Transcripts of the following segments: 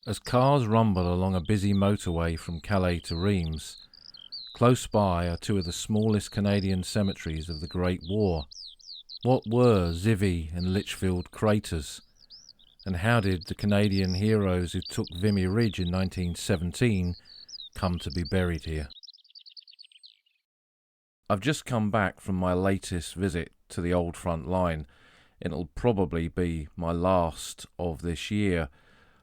As cars rumble along a busy motorway from Calais to Reims, close by are two of the smallest Canadian cemeteries of the Great War. What were Zivy and Lichfield craters? And how did the Canadian heroes who took Vimy Ridge in 1917 come to be buried here? I've just come back from my latest visit to the old front line. It'll probably be my last of this year.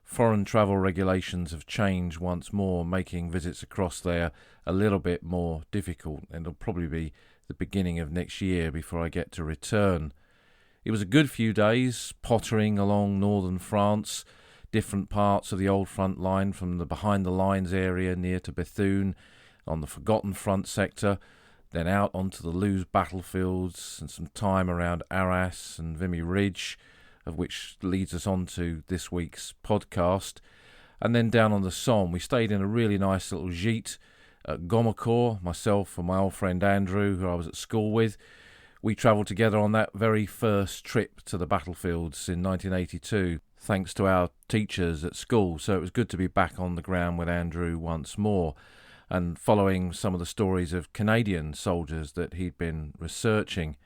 Foreign travel regulations have changed once more, making visits across there a little bit more difficult, and it'll probably be the beginning of next year before I get to return. It was a good few days, pottering along northern France, different parts of the old front line, from the behind the lines area near to Bethune, on the forgotten front sector, then out onto the Loos battlefields, and some time around Arras and Vimy Ridge, of which leads us on to this week's podcast. And then down on the Somme, we stayed in a really nice little gîte at Gomacourt, myself and my old friend Andrew, who I was at school with. We travelled together on that very first trip to the battlefields in 1982, thanks to our teachers at school. So it was good to be back on the ground with Andrew once more, and following some of the stories of Canadian soldiers that he'd been researching.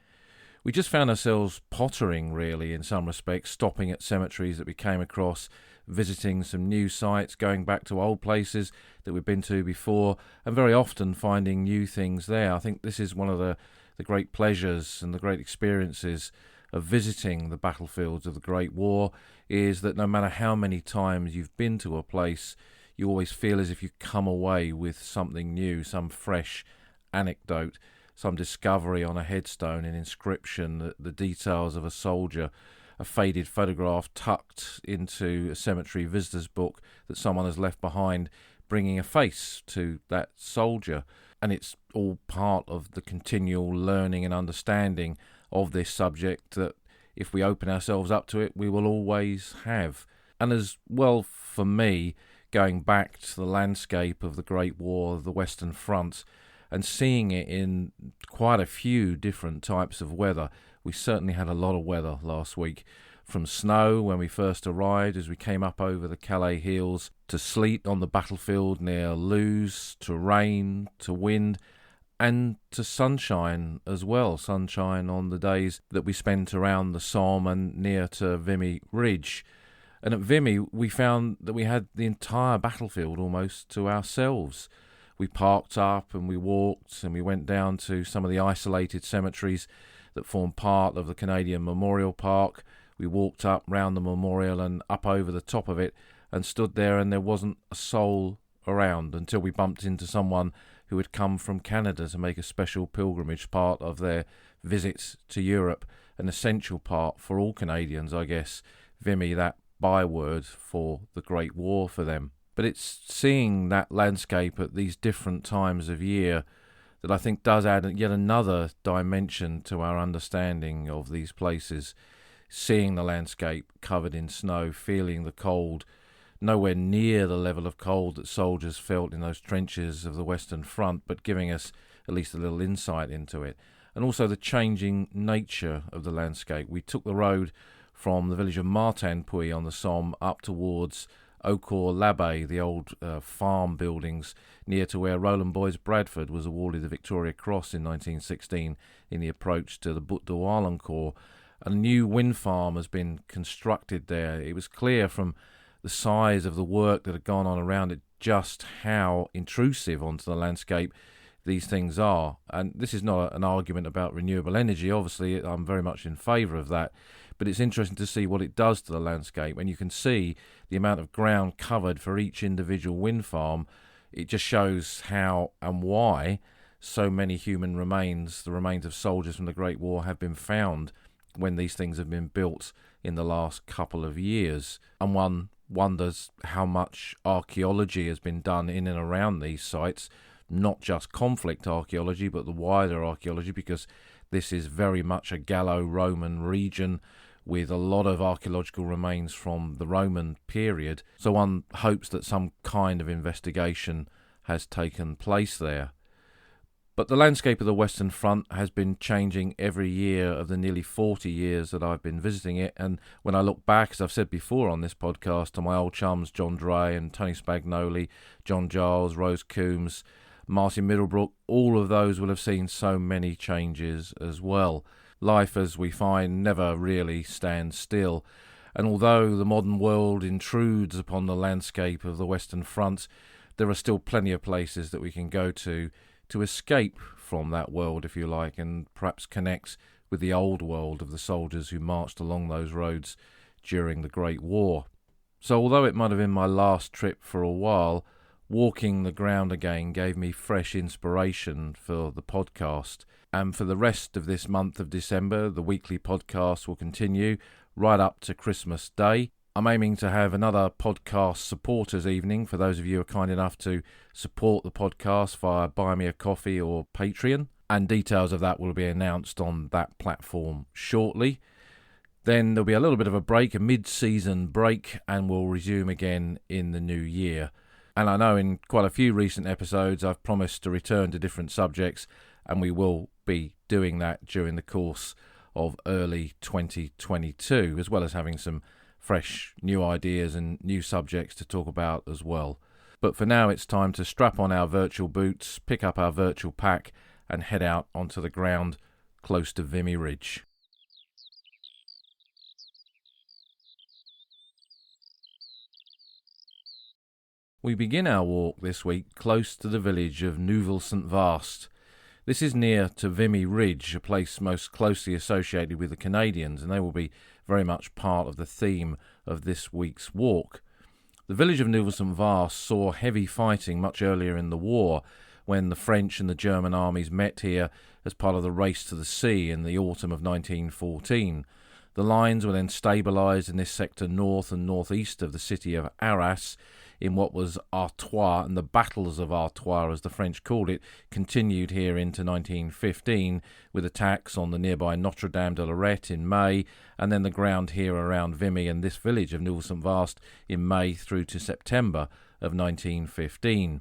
We just found ourselves pottering, really, in some respects, stopping at cemeteries that we came across, visiting some new sites, going back to old places that we've been to before, and very often finding new things there. I think this is one of the great pleasures and the great experiences of visiting the battlefields of the Great War, is that no matter how many times you've been to a place, you always feel as if you come away with something new, some fresh anecdote, some discovery on a headstone, an inscription, the details of a soldier, a faded photograph tucked into a cemetery visitor's book that someone has left behind, bringing a face to that soldier. And it's all part of the continual learning and understanding of this subject that, if we open ourselves up to it, we will always have. And as well, for me, going back to the landscape of the Great War, the Western Front, and seeing it in quite a few different types of weather. We certainly had a lot of weather last week, from snow when we first arrived as we came up over the Calais hills, to sleet on the battlefield near Loos, to rain, to wind, and to sunshine as well. Sunshine on the days that we spent around the Somme and near to Vimy Ridge. And at Vimy, we found that we had the entire battlefield almost to ourselves. We parked up and we walked and we went down to some of the isolated cemeteries that form part of the Canadian Memorial Park. We walked up round the memorial and up over the top of it and stood there, and there wasn't a soul around until we bumped into someone who had come from Canada to make a special pilgrimage, part of their visit to Europe, an essential part for all Canadians, I guess. Vimy, that byword for the Great War for them. But it's seeing that landscape at these different times of year that I think does add yet another dimension to our understanding of these places. Seeing the landscape covered in snow, feeling the cold, nowhere near the level of cold that soldiers felt in those trenches of the Western Front, but giving us at least a little insight into it. And also the changing nature of the landscape. We took the road from the village of Martinpuy on the Somme up towards Eaucourt-l'Abbé, the old farm buildings near to where Roland Boys Bradford was awarded the Victoria Cross in 1916 in the approach to the Butte de Wallencourt. A new wind farm has been constructed there. It was clear from the size of the work that had gone on around it just how intrusive onto the landscape these things are. And this is not an argument about renewable energy. Obviously, I'm very much in favour of that. But it's interesting to see what it does to the landscape. And you can see the amount of ground covered for each individual wind farm. It just shows how and why so many human remains, the remains of soldiers from the Great War, have been found when these things have been built in the last couple of years. And one wonders how much archaeology has been done in and around these sites, not just conflict archaeology, but the wider archaeology, because this is very much a Gallo-Roman region with a lot of archaeological remains from the Roman period. So one hopes that some kind of investigation has taken place there. But the landscape of the Western Front has been changing every year of the nearly 40 years that I've been visiting it. And when I look back, as I've said before on this podcast, to my old chums, John Dray and Tony Spagnoli, John Giles, Rose Coombs, Martin Middlebrook, all of those will have seen so many changes as well. Life, as we find, never really stands still. And although the modern world intrudes upon the landscape of the Western Front, there are still plenty of places that we can go to escape from that world, if you like, and perhaps connect with the old world of the soldiers who marched along those roads during the Great War. So although it might have been my last trip for a while, walking the ground again gave me fresh inspiration for the podcast. And for the rest of this month of December, the weekly podcast will continue right up to Christmas Day. I'm aiming to have another podcast supporters evening for those of you who are kind enough to support the podcast via Buy Me a Coffee or Patreon, and details of that will be announced on that platform shortly. Then there'll be a little bit of a break, a mid-season break, and we'll resume again in the new year. And I know in quite a few recent episodes I've promised to return to different subjects, and we will be doing that during the course of early 2022, as well as having some fresh new ideas and new subjects to talk about as well. But for now, it's time to strap on our virtual boots, pick up our virtual pack, and head out onto the ground close to Vimy Ridge. We begin our walk this week close to the village of Neuville-St-Vaast. This is near to Vimy Ridge, a place most closely associated with the Canadians, and they will be very much part of the theme of this week's walk. The village of Neuville-St-Vaast saw heavy fighting much earlier in the war, when the French and the German armies met here as part of the race to the sea in the autumn of 1914. The lines were then stabilised in this sector north and northeast of the city of Arras, in what was Artois, and the battles of Artois, as the French called it, continued here into 1915, with attacks on the nearby Notre-Dame de Lorette in May, and then the ground here around Vimy and this village of Neuville-St-Vaast in May through to September of 1915.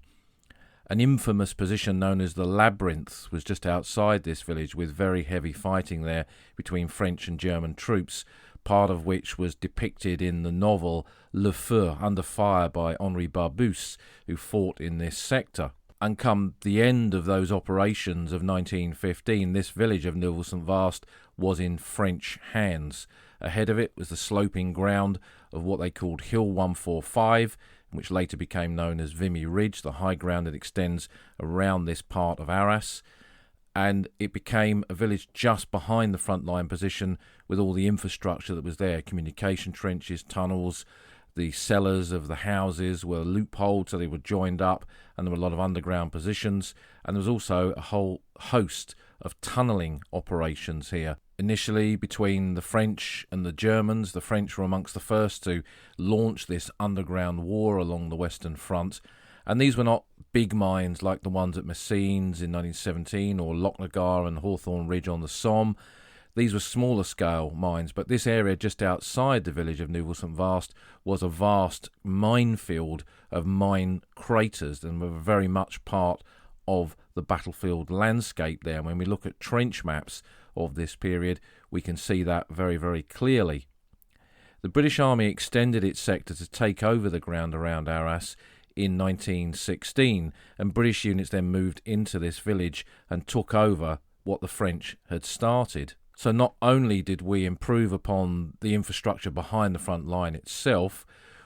An infamous position known as the Labyrinth was just outside this village, with very heavy fighting there between French and German troops, part of which was depicted in the novel Le Feu, Under Fire by Henri Barbusse, who fought in this sector. And come the end of those operations of 1915, this village of Neuville-St-Vaast was in French hands. Ahead of it was the sloping ground of what they called Hill 145, which later became known as Vimy Ridge, the high ground that extends around this part of Arras. And it became a village just behind the frontline position, with all the infrastructure that was there, communication trenches, tunnels. The cellars of the houses were loopholed, so they were joined up, and there were a lot of underground positions. And there was also a whole host of tunnelling operations here. Initially, between the French and the Germans, the French were amongst the first to launch this underground war along the Western Front. And these were not big mines like the ones at Messines in 1917 or Lochnagar and Hawthorne Ridge on the Somme. These were smaller scale mines, but this area just outside the village of Neuville-St-Vaast was a vast minefield of mine craters, and were very much part of the battlefield landscape there. When we look at trench maps of this period, we can see that very, very clearly. The British Army extended its sector to take over the ground around Arras in 1916, and British units then moved into this village and took over what the French had started. So not only did we improve upon the infrastructure behind the front line itself,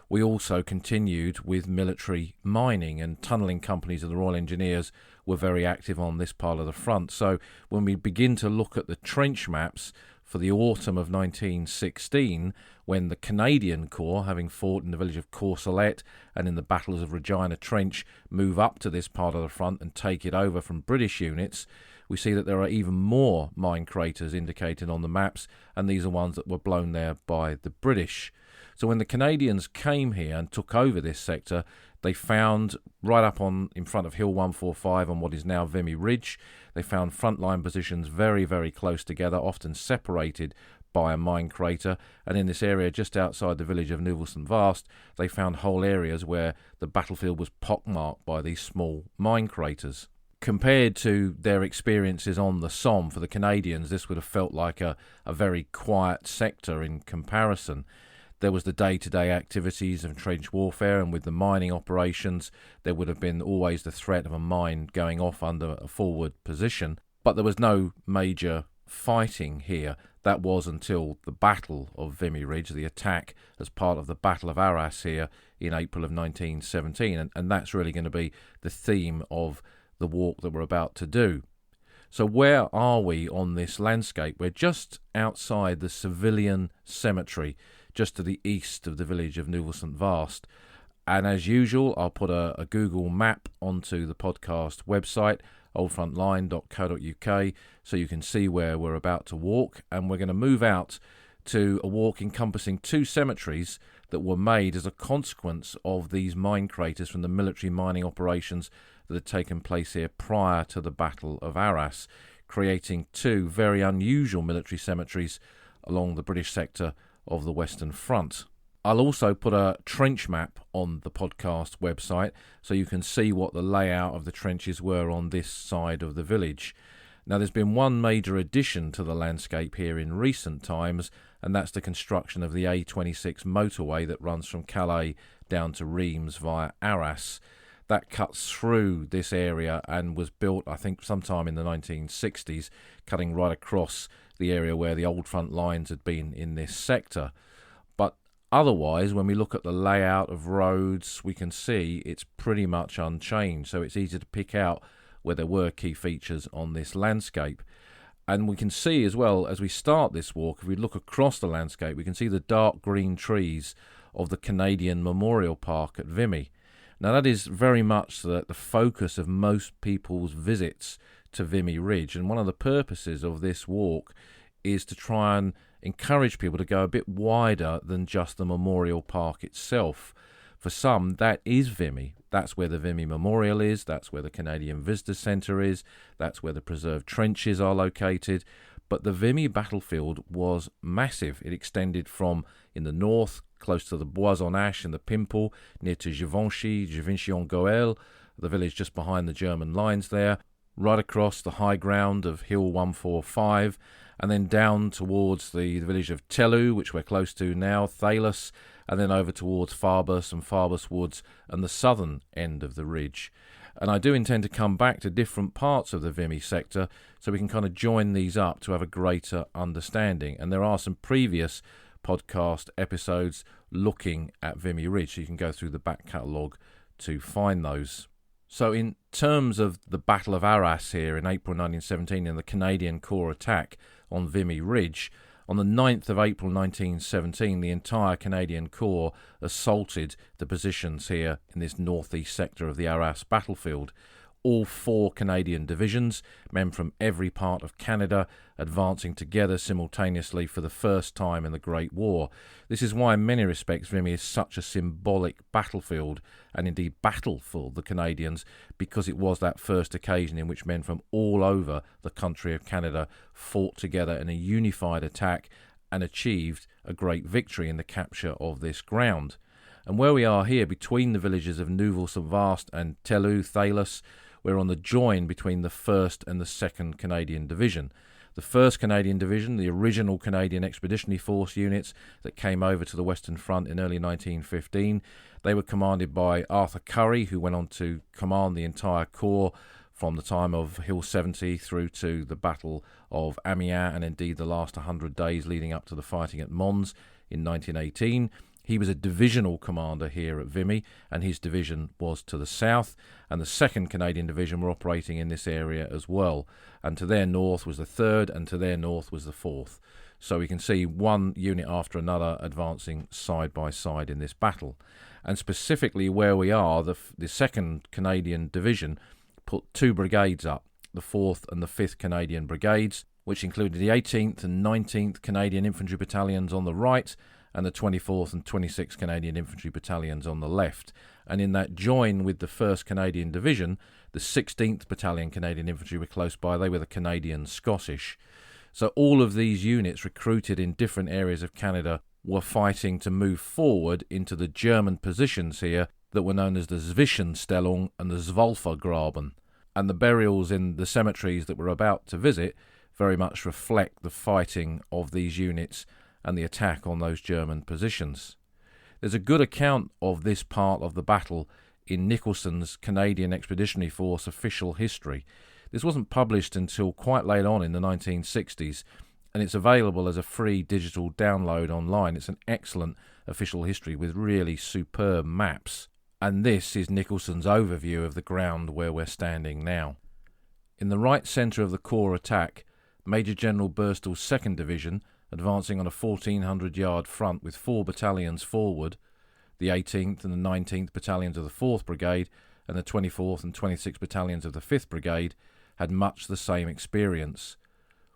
we also continued with military mining, and tunnelling companies of the Royal Engineers were very active on this part of the front. So when we begin to look at the trench maps for the autumn of 1916, when the Canadian Corps, having fought in the village of Courcelette and in the battles of Regina Trench, move up to this part of the front and take it over from British units, we see that there are even more mine craters indicated on the maps, and these are ones that were blown there by the British. So when the Canadians came here and took over this sector, they found right up in front of Hill 145 on what is now Vimy Ridge, they found frontline positions very, very close together, often separated by a mine crater, and in this area just outside the village of Neuville-St-Vaast, they found whole areas where the battlefield was pockmarked by these small mine craters. Compared to their experiences on the Somme for the Canadians, this would have felt like a very quiet sector in comparison. There was the day-to-day activities of trench warfare, and with the mining operations, there would have been always the threat of a mine going off under a forward position. But there was no major fighting here. That was until the Battle of Vimy Ridge, the attack as part of the Battle of Arras here in April of 1917. And that's really going to be the theme of the walk that we're about to do. So where are we on this landscape? We're just outside the civilian cemetery, just to the east of the village of Neuville-Saint-Vaast. And as usual, I'll put a Google map onto the podcast website, oldfrontline.co.uk, so you can see where we're about to walk. And we're going to move out to a walk encompassing two cemeteries that were made as a consequence of these mine craters from the military mining operations that had taken place here prior to the Battle of Arras, creating two very unusual military cemeteries along the British sector of the Western Front. I'll also put a trench map on the podcast website so you can see what the layout of the trenches were on this side of the village. Now, there's been one major addition to the landscape here in recent times, and that's the construction of the A26 motorway that runs from Calais down to Reims via Arras. That cuts through this area and was built, I think, sometime in the 1960s, cutting right across the area where the old front lines had been in this sector. But otherwise, when we look at the layout of roads, we can see it's pretty much unchanged, so it's easy to pick out where there were key features on this landscape. And we can see as well, as we start this walk, if we look across the landscape, we can see the dark green trees of the Canadian Memorial Park at Vimy. Now, that is very much the focus of most people's visits to Vimy Ridge, and one of the purposes of this walk is to try and encourage people to go a bit wider than just the Memorial Park itself. For some, that is Vimy. That's where the Vimy Memorial is, that's where the Canadian Visitor Centre is, that's where the preserved trenches are located. But the Vimy battlefield was massive. It extended from in the north, close to the Bois-en-Ache and the Pimple, near to Givenchy-en-Goële, the village just behind the German lines there, right across the high ground of Hill 145, and then down towards the village of Tellu, which we're close to now, Thalus, and then over towards Farbus and Farbus Woods and the southern end of the ridge. And I do intend to come back to different parts of the Vimy sector so we can kind of join these up to have a greater understanding. And there are some previous podcast episodes looking at Vimy Ridge, so you can go through the back catalogue to find those. So in terms of the Battle of Arras here in April 1917 and the Canadian Corps attack on Vimy Ridge, on the 9th of April 1917, the entire Canadian Corps assaulted the positions here in this northeast sector of the Arras battlefield. All 4 Canadian divisions, men from every part of Canada, advancing together simultaneously for the first time in the Great War. This is why in many respects Vimy is such a symbolic battlefield, and indeed battle for the Canadians, because it was that first occasion in which men from all over the country of Canada fought together in a unified attack and achieved a great victory in the capture of this ground. And where we are here, between the villages of Neuville-Saint-Vaast and Tellu, Thalus, we're on the join between the 1st and the 2nd Canadian Division. The 1st Canadian Division, the original Canadian Expeditionary Force units that came over to the Western Front in early 1915, they were commanded by Arthur Currie, who went on to command the entire corps from the time of Hill 70 through to the Battle of Amiens and indeed the last 100 days leading up to the fighting at Mons in 1918. He was a divisional commander here at Vimy, and his division was to the south, and the 2nd Canadian Division were operating in this area as well. And to their north was the 3rd, and to their north was the 4th. So we can see one unit after another advancing side by side in this battle. And specifically where we are, the 2nd Canadian Division put 2 brigades up, the 4th and the 5th Canadian Brigades, which included the 18th and 19th Canadian Infantry Battalions on the right, and the 24th and 26th Canadian Infantry Battalions on the left. And in that join with the 1st Canadian Division, the 16th Battalion Canadian Infantry were close by. They were the Canadian Scottish. So all of these units recruited in different areas of Canada were fighting to move forward into the German positions here that were known as the Zwischenstellung and the Zwölfergraben. And the burials in the cemeteries that we're about to visit very much reflect the fighting of these units and the attack on those German positions. There's a good account of this part of the battle in Nicholson's Canadian Expeditionary Force official history. This wasn't published until quite late on in the 1960s, and it's available as a free digital download online. It's an excellent official history with really superb maps. And this is Nicholson's overview of the ground where we're standing now. In the right centre of the Corps attack, Major General Burstall's 2nd Division, advancing on a 1,400-yard front with 4 battalions forward, the 18th and the 19th Battalions of the 4th Brigade and the 24th and 26th Battalions of the 5th Brigade, had much the same experience.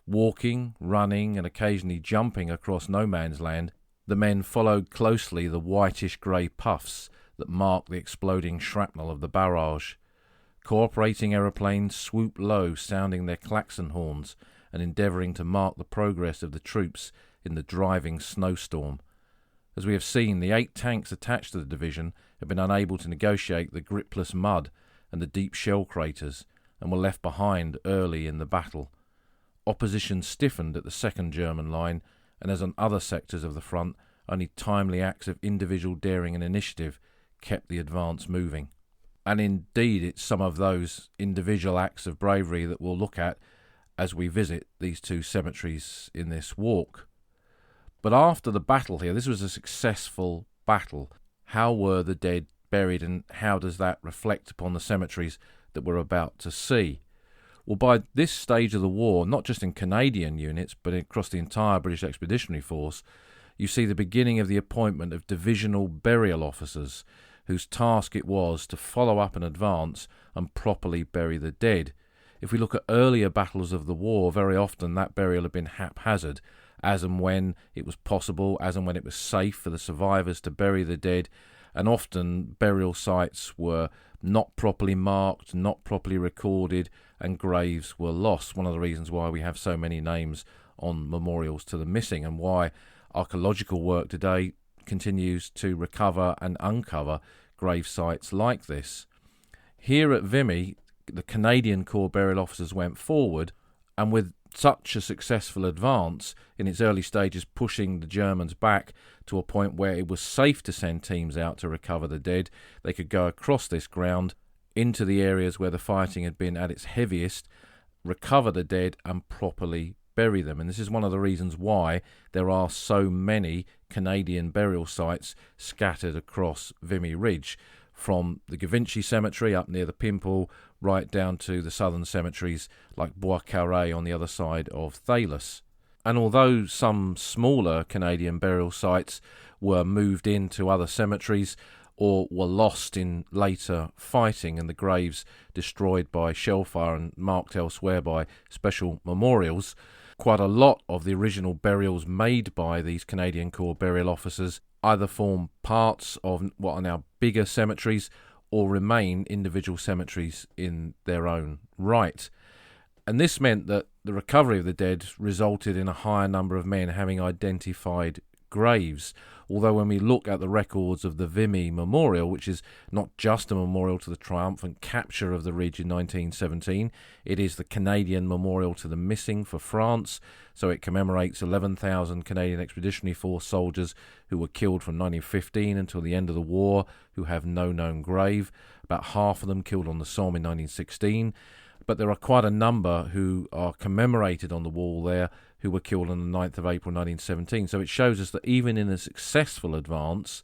Walking, running and occasionally jumping across no man's land, the men followed closely the whitish-grey puffs that marked the exploding shrapnel of the barrage. Cooperating aeroplanes swooped low, sounding their klaxon horns and endeavouring to mark the progress of the troops in the driving snowstorm. As we have seen, the 8 tanks attached to the division had been unable to negotiate the gripless mud and the deep shell craters, and were left behind early in the battle. Opposition stiffened at the 2nd German line, and as on other sectors of the front, only timely acts of individual daring and initiative kept the advance moving. And indeed it's some of those individual acts of bravery that we'll look at as we visit these 2 cemeteries in this walk. But after the battle here, this was a successful battle. How were the dead buried, and how does that reflect upon the cemeteries that we're about to see? Well, by this stage of the war, not just in Canadian units, but across the entire British Expeditionary Force, you see the beginning of the appointment of divisional burial officers, whose task it was to follow up an advance and properly bury the dead. If we look at earlier battles of the war, very often that burial had been haphazard, as and when it was possible, as and when it was safe for the survivors to bury the dead, and often burial sites were not properly marked, not properly recorded, and graves were lost. One of the reasons why we have so many names on memorials to the missing, and why archaeological work today continues to recover and uncover grave sites like this. Here at Vimy, the Canadian Corps burial officers went forward, and with such a successful advance in its early stages, pushing the Germans back to a point where it was safe to send teams out to recover the dead, they could go across this ground into the areas where the fighting had been at its heaviest, recover the dead and properly bury them. And this is one of the reasons why there are so many Canadian burial sites scattered across Vimy Ridge, from the Givenchy Cemetery up near the Pimple right down to the southern cemeteries like Bois Carré on the other side of Thalys. And although some smaller Canadian burial sites were moved into other cemeteries or were lost in later fighting and the graves destroyed by shellfire and marked elsewhere by special memorials, quite a lot of the original burials made by these Canadian Corps burial officers either form parts of what are now bigger cemeteries or remain individual cemeteries in their own right. And this meant that the recovery of the dead resulted in a higher number of men having identified graves. Although when we look at the records of the Vimy Memorial, which is not just a memorial to the triumphant capture of the ridge in 1917, it is the Canadian Memorial to the Missing for France, so it commemorates 11,000 Canadian Expeditionary Force soldiers who were killed from 1915 until the end of the war, who have no known grave, about half of them killed on the Somme in 1916, but there are quite a number who are commemorated on the wall there who were killed on the 9th of April 1917. So it shows us that even in a successful advance,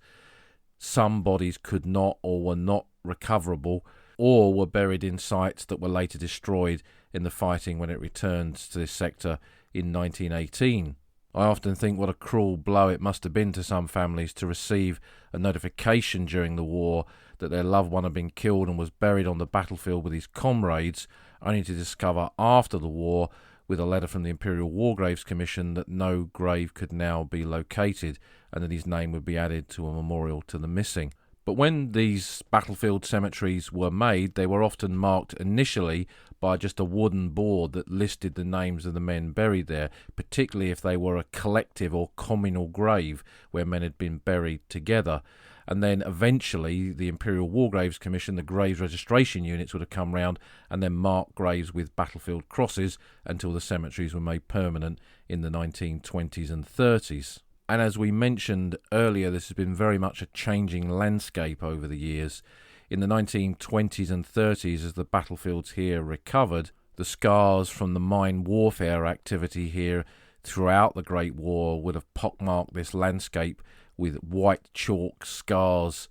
some bodies could not or were not recoverable or were buried in sites that were later destroyed in the fighting when it returned to this sector in 1918. I often think what a cruel blow it must have been to some families to receive a notification during the war that their loved one had been killed and was buried on the battlefield with his comrades, only to discover after the war, with a letter from the Imperial War Graves Commission, that no grave could now be located and that his name would be added to a memorial to the missing. But when these battlefield cemeteries were made, they were often marked initially by just a wooden board that listed the names of the men buried there, particularly if they were a collective or communal grave where men had been buried together. And then eventually the Imperial War Graves Commission, the Graves Registration Units, would have come round and then marked graves with battlefield crosses until the cemeteries were made permanent in the 1920s and 30s. And as we mentioned earlier, this has been very much a changing landscape over the years. In the 1920s and 30s, as the battlefields here recovered, the scars from the mine warfare activity here throughout the Great War would have pockmarked this landscape with white chalk scars,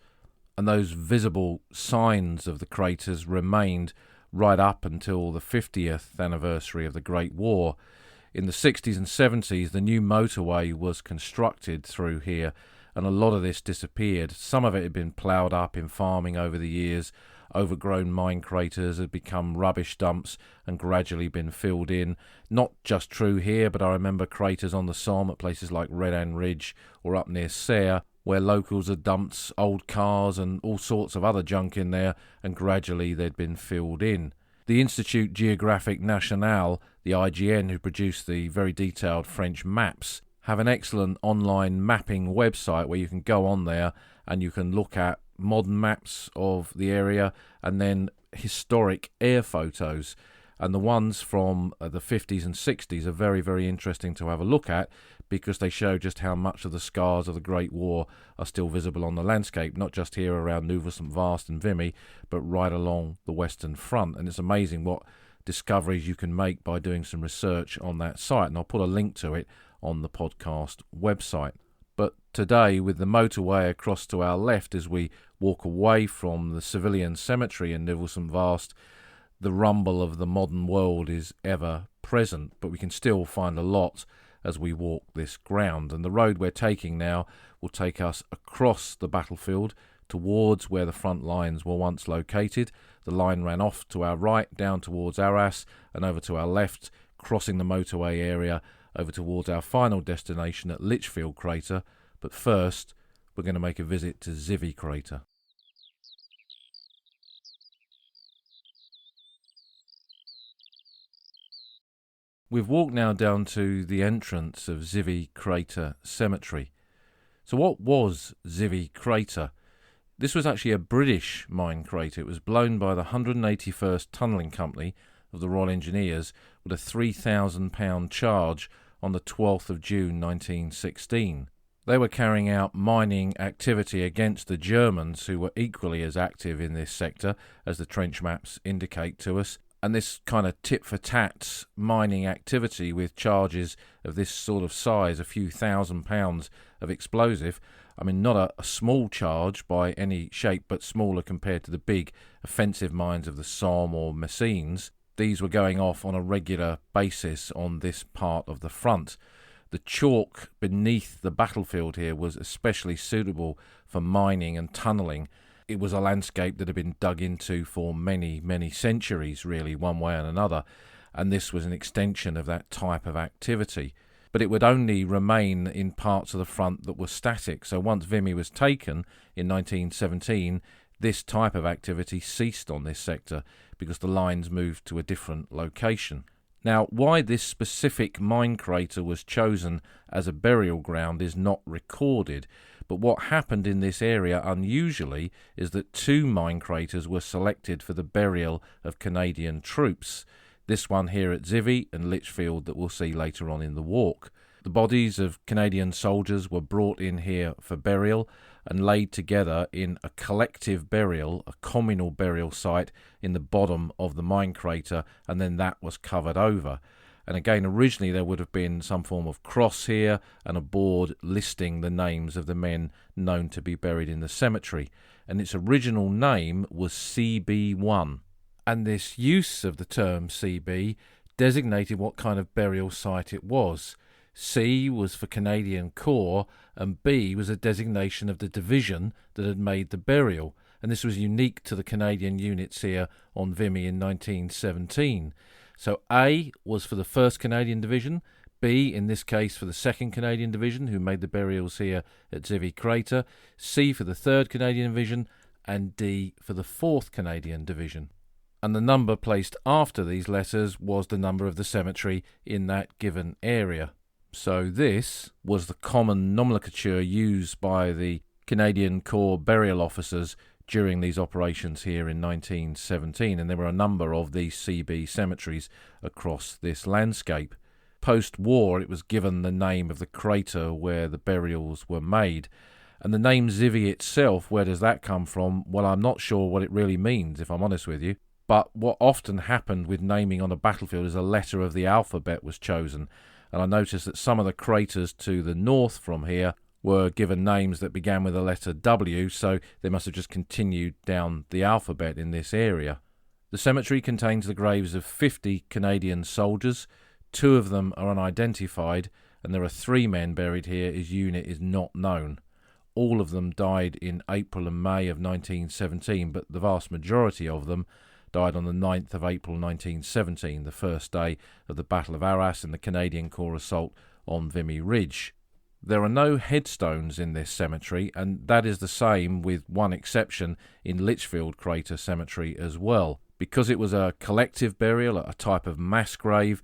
and those visible signs of the craters remained right up until the 50th anniversary of the Great War. In the 60s and 70s, the new motorway was constructed through here, and a lot of this disappeared. Some of it had been ploughed up in farming over the years. Overgrown mine craters had become rubbish dumps and gradually been filled in. Not just true here, but I remember craters on the Somme at places like Vimy Ridge or up near Serres, where locals had dumped old cars and all sorts of other junk in there, and gradually they'd been filled in. The Institut Géographique National, the IGN, who produced the very detailed French maps, have an excellent online mapping website where you can go on there and you can look at modern maps of the area and then historic air photos. And the ones from the 50s and 60s are very, very interesting to have a look at, because they show just how much of the scars of the Great War are still visible on the landscape, not just here around Neuville-Saint-Vaast and Vimy, but right along the Western Front. And it's amazing what discoveries you can make by doing some research on that site, and I'll put a link to it on the podcast website. But today, with the motorway across to our left as we walk away from the civilian cemetery in Neuville-Saint-Vaast, the rumble of the modern world is ever present, but we can still find a lot as we walk this ground. And the road we're taking now will take us across the battlefield towards where the front lines were once located. The line ran off to our right, down towards Arras, and over to our left, crossing the motorway area over towards our final destination at Lichfield crater. But first, we're going to make a visit to Zivy crater. We've walked now down to the entrance of Zivy Crater Cemetery. So what was Zivy Crater? This was actually a British mine crater. It was blown by the 181st Tunnelling Company of the Royal Engineers with a £3,000 charge on the 12th of June 1916. They were carrying out mining activity against the Germans, who were equally as active in this sector as the trench maps indicate to us. And this kind of tit-for-tat mining activity with charges of this sort of size, a few £1,000s of explosive, I mean, not a small charge by any shape, but smaller compared to the big offensive mines of the Somme or Messines. These were going off on a regular basis on this part of the front. The chalk beneath the battlefield here was especially suitable for mining and tunnelling. It was a landscape that had been dug into for many, many centuries, really, one way and another, and this was an extension of that type of activity. But it would only remain in parts of the front that were static, so once Vimy was taken in 1917, this type of activity ceased on this sector because the lines moved to a different location. Now, why this specific mine crater was chosen as a burial ground is not recorded, but what happened in this area unusually is that two mine craters were selected for the burial of Canadian troops. This one here at Zivy and Lichfield that we'll see later on in the walk. The bodies of Canadian soldiers were brought in here for burial and laid together in a collective burial, a communal burial site in the bottom of the mine crater, and then that was covered over. And again, originally there would have been some form of cross here and a board listing the names of the men known to be buried in the cemetery. And its original name was CB1. And this use of the term CB designated what kind of burial site it was. C was for Canadian Corps, and B was a designation of the division that had made the burial. And this was unique to the Canadian units here on Vimy in 1917. So A was for the 1st Canadian Division, B in this case for the 2nd Canadian Division, who made the burials here at Zivy Crater, C for the 3rd Canadian Division, and D for the 4th Canadian Division. And the number placed after these letters was the number of the cemetery in that given area. So this was the common nomenclature used by the Canadian Corps burial officers during these operations here in 1917, and there were a number of these CB cemeteries across this landscape. Post-war, it was given the name of the crater where the burials were made. And the name Zivy itself, where does that come from? Well, I'm not sure what it really means, if I'm honest with you. But what often happened with naming on a battlefield is a letter of the alphabet was chosen. And I noticed that some of the craters to the north from here were given names that began with the letter W, so they must have just continued down the alphabet in this area. The cemetery contains the graves of 50 Canadian soldiers. 2 of them are unidentified, and there are 3 men buried here. His unit is not known. All of them died in April and May of 1917, but the vast majority of them died on the 9th of April 1917, the first day of the Battle of Arras and the Canadian Corps assault on Vimy Ridge. There are no headstones in this cemetery, and that is the same, with one exception, in Lichfield Crater Cemetery as well. Because it was a collective burial, a type of mass grave,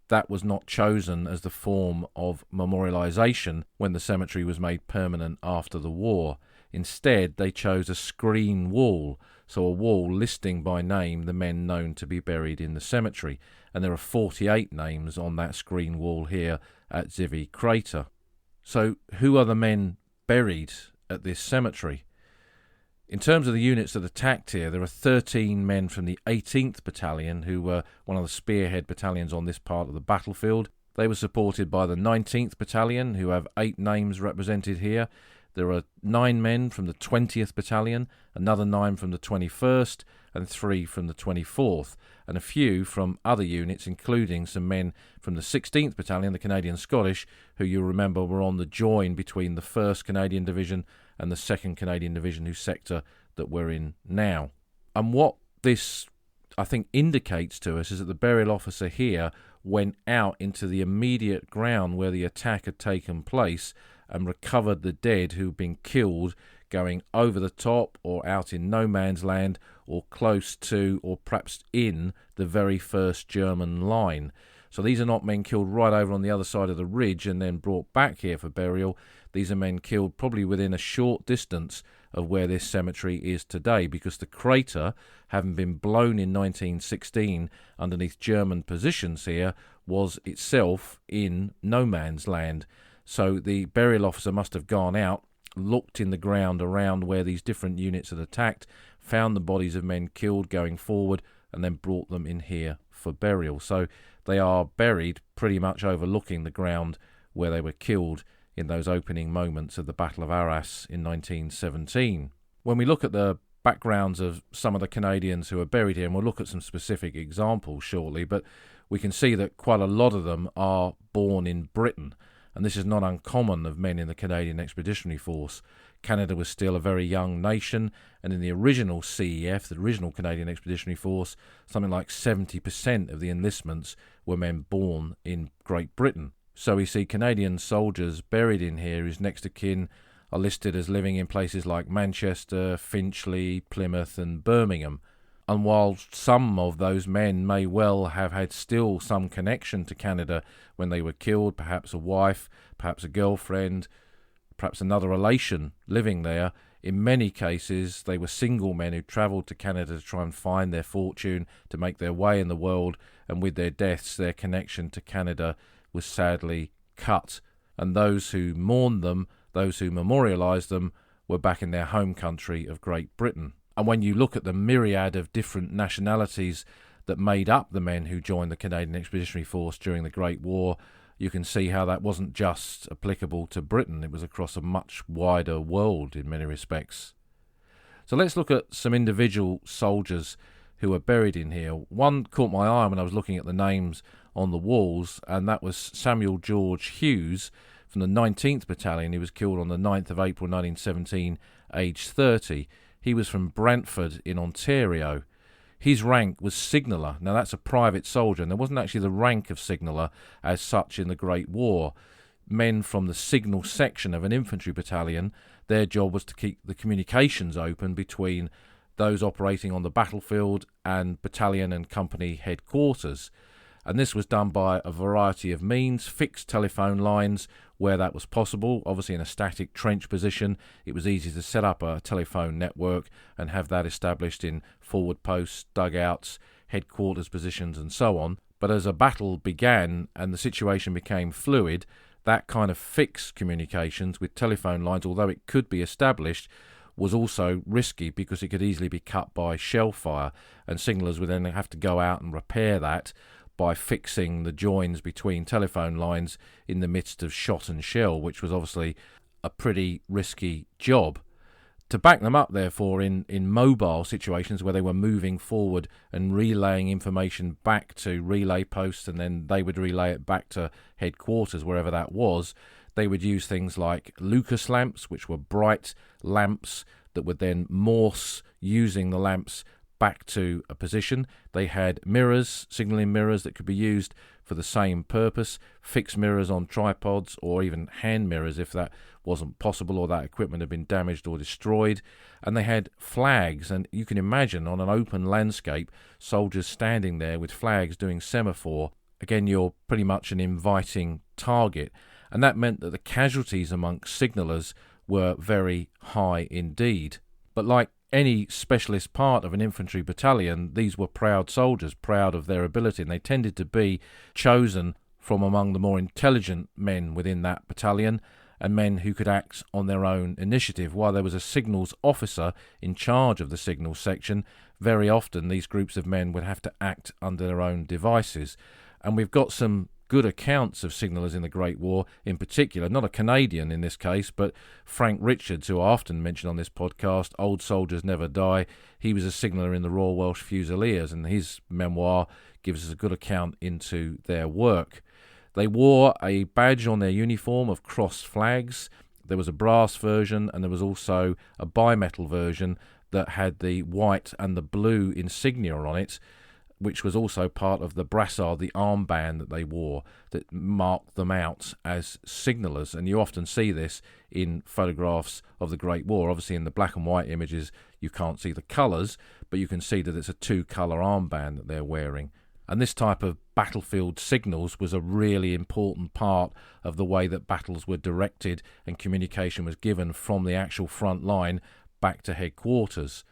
that was not chosen as the form of memorialisation when the cemetery was made permanent after the war. Instead, they chose a screen wall, so a wall listing by name the men known to be buried in the cemetery, and there are 48 names on that screen wall here at Zivy Crater. So who are the men buried at this cemetery? In terms of the units that attacked here, there are 13 men from the 18th Battalion, who were one of the spearhead battalions on this part of the battlefield. They were supported by the 19th Battalion, who have 8 names represented here. There are 9 men from the 20th Battalion, another 9 from the 21st, and 3 from the 24th, and a few from other units, including some men from the 16th Battalion, the Canadian Scottish, who you'll remember were on the join between the 1st Canadian Division and the 2nd Canadian Division, whose sector that we're in now. And what this, I think, indicates to us is that the burial officer here went out into the immediate ground where the attack had taken place and recovered the dead who'd been killed, going over the top or out in no man's land or close to or perhaps in the very first German line. So these are not men killed right over on the other side of the ridge and then brought back here for burial. These are men killed probably within a short distance of where this cemetery is today, because the crater, having been blown in 1916 underneath German positions here, was itself in no man's land. So the burial officer must have gone out, looked in the ground around where these different units had attacked, found the bodies of men killed going forward, and then brought them in here for burial. So they are buried pretty much overlooking the ground where they were killed in those opening moments of the Battle of Arras in 1917. When we look at the backgrounds of some of the Canadians who are buried here, and we'll look at some specific examples shortly, but we can see that quite a lot of them are born in Britain, and this is not uncommon of men in the Canadian Expeditionary Force. Canada was still a very young nation, and in the original CEF, the original Canadian Expeditionary Force, something like 70% of the enlistments were men born in Great Britain. So we see Canadian soldiers buried in here whose next of kin are listed as living in places like Manchester, Finchley, Plymouth and Birmingham. And while some of those men may well have had still some connection to Canada when they were killed, perhaps a wife, perhaps a girlfriend, perhaps another relation living there, in many cases they were single men who travelled to Canada to try and find their fortune, to make their way in the world, and with their deaths their connection to Canada was sadly cut. And those who mourned them, those who memorialised them, were back in their home country of Great Britain. And when you look at the myriad of different nationalities that made up the men who joined the Canadian Expeditionary Force during the Great War, you can see how that wasn't just applicable to Britain, it was across a much wider world in many respects. So let's look at some individual soldiers who are buried in here. One caught my eye when I was looking at the names on the walls, and that was Samuel George Hughes from the 19th Battalion. He was killed on the 9th of April 1917, aged 30. He was from Brantford in Ontario. His rank was signaller. Now that's a private soldier, and there wasn't actually the rank of signaller as such in the Great War. Men from the signal section of an infantry battalion, their job was to keep the communications open between those operating on the battlefield and battalion and company headquarters. And this was done by a variety of means: fixed telephone lines where that was possible. Obviously in a static trench position, it was easy to set up a telephone network and have that established in forward posts, dugouts, headquarters positions and so on. But as a battle began and the situation became fluid, that kind of fixed communications with telephone lines, although it could be established, was also risky because it could easily be cut by shell fire, and signallers would then have to go out and repair that by fixing the joins between telephone lines in the midst of shot and shell, which was obviously a pretty risky job. To back them up, therefore, in mobile situations where they were moving forward and relaying information back to relay posts, and then they would relay it back to headquarters, wherever that was, they would use things like Lucas lamps, which were bright lamps that would then morse using the lamps back to a position. They had mirrors, signalling mirrors that could be used for the same purpose, fixed mirrors on tripods, or even hand mirrors if that wasn't possible or that equipment had been damaged or destroyed. And they had flags, and you can imagine on an open landscape, soldiers standing there with flags doing semaphore. Again, you're pretty much an inviting target, and that meant that the casualties amongst signallers were very high indeed. But like any specialist part of an infantry battalion, these were proud soldiers, proud of their ability, and they tended to be chosen from among the more intelligent men within that battalion, and men who could act on their own initiative. While there was a signals officer in charge of the signals section, very often these groups of men would have to act under their own devices. And we've got some good accounts of signallers in the Great War, in particular, not a Canadian in this case, but Frank Richards, who I often mention on this podcast, Old Soldiers Never Die. He was a signaller in the Royal Welsh Fusiliers, and his memoir gives us a good account into their work. They wore a badge on their uniform of crossed flags. There was a brass version, and there was also a bimetal version that had the white and the blue insignia on it, which was also part of the brassard, the armband that they wore, that marked them out as signallers. And you often see this in photographs of the Great War. Obviously in the black and white images you can't see the colours, but you can see that it's a two-colour armband that they're wearing. And this type of battlefield signals was a really important part of the way that battles were directed and communication was given from the actual front line back to headquarters.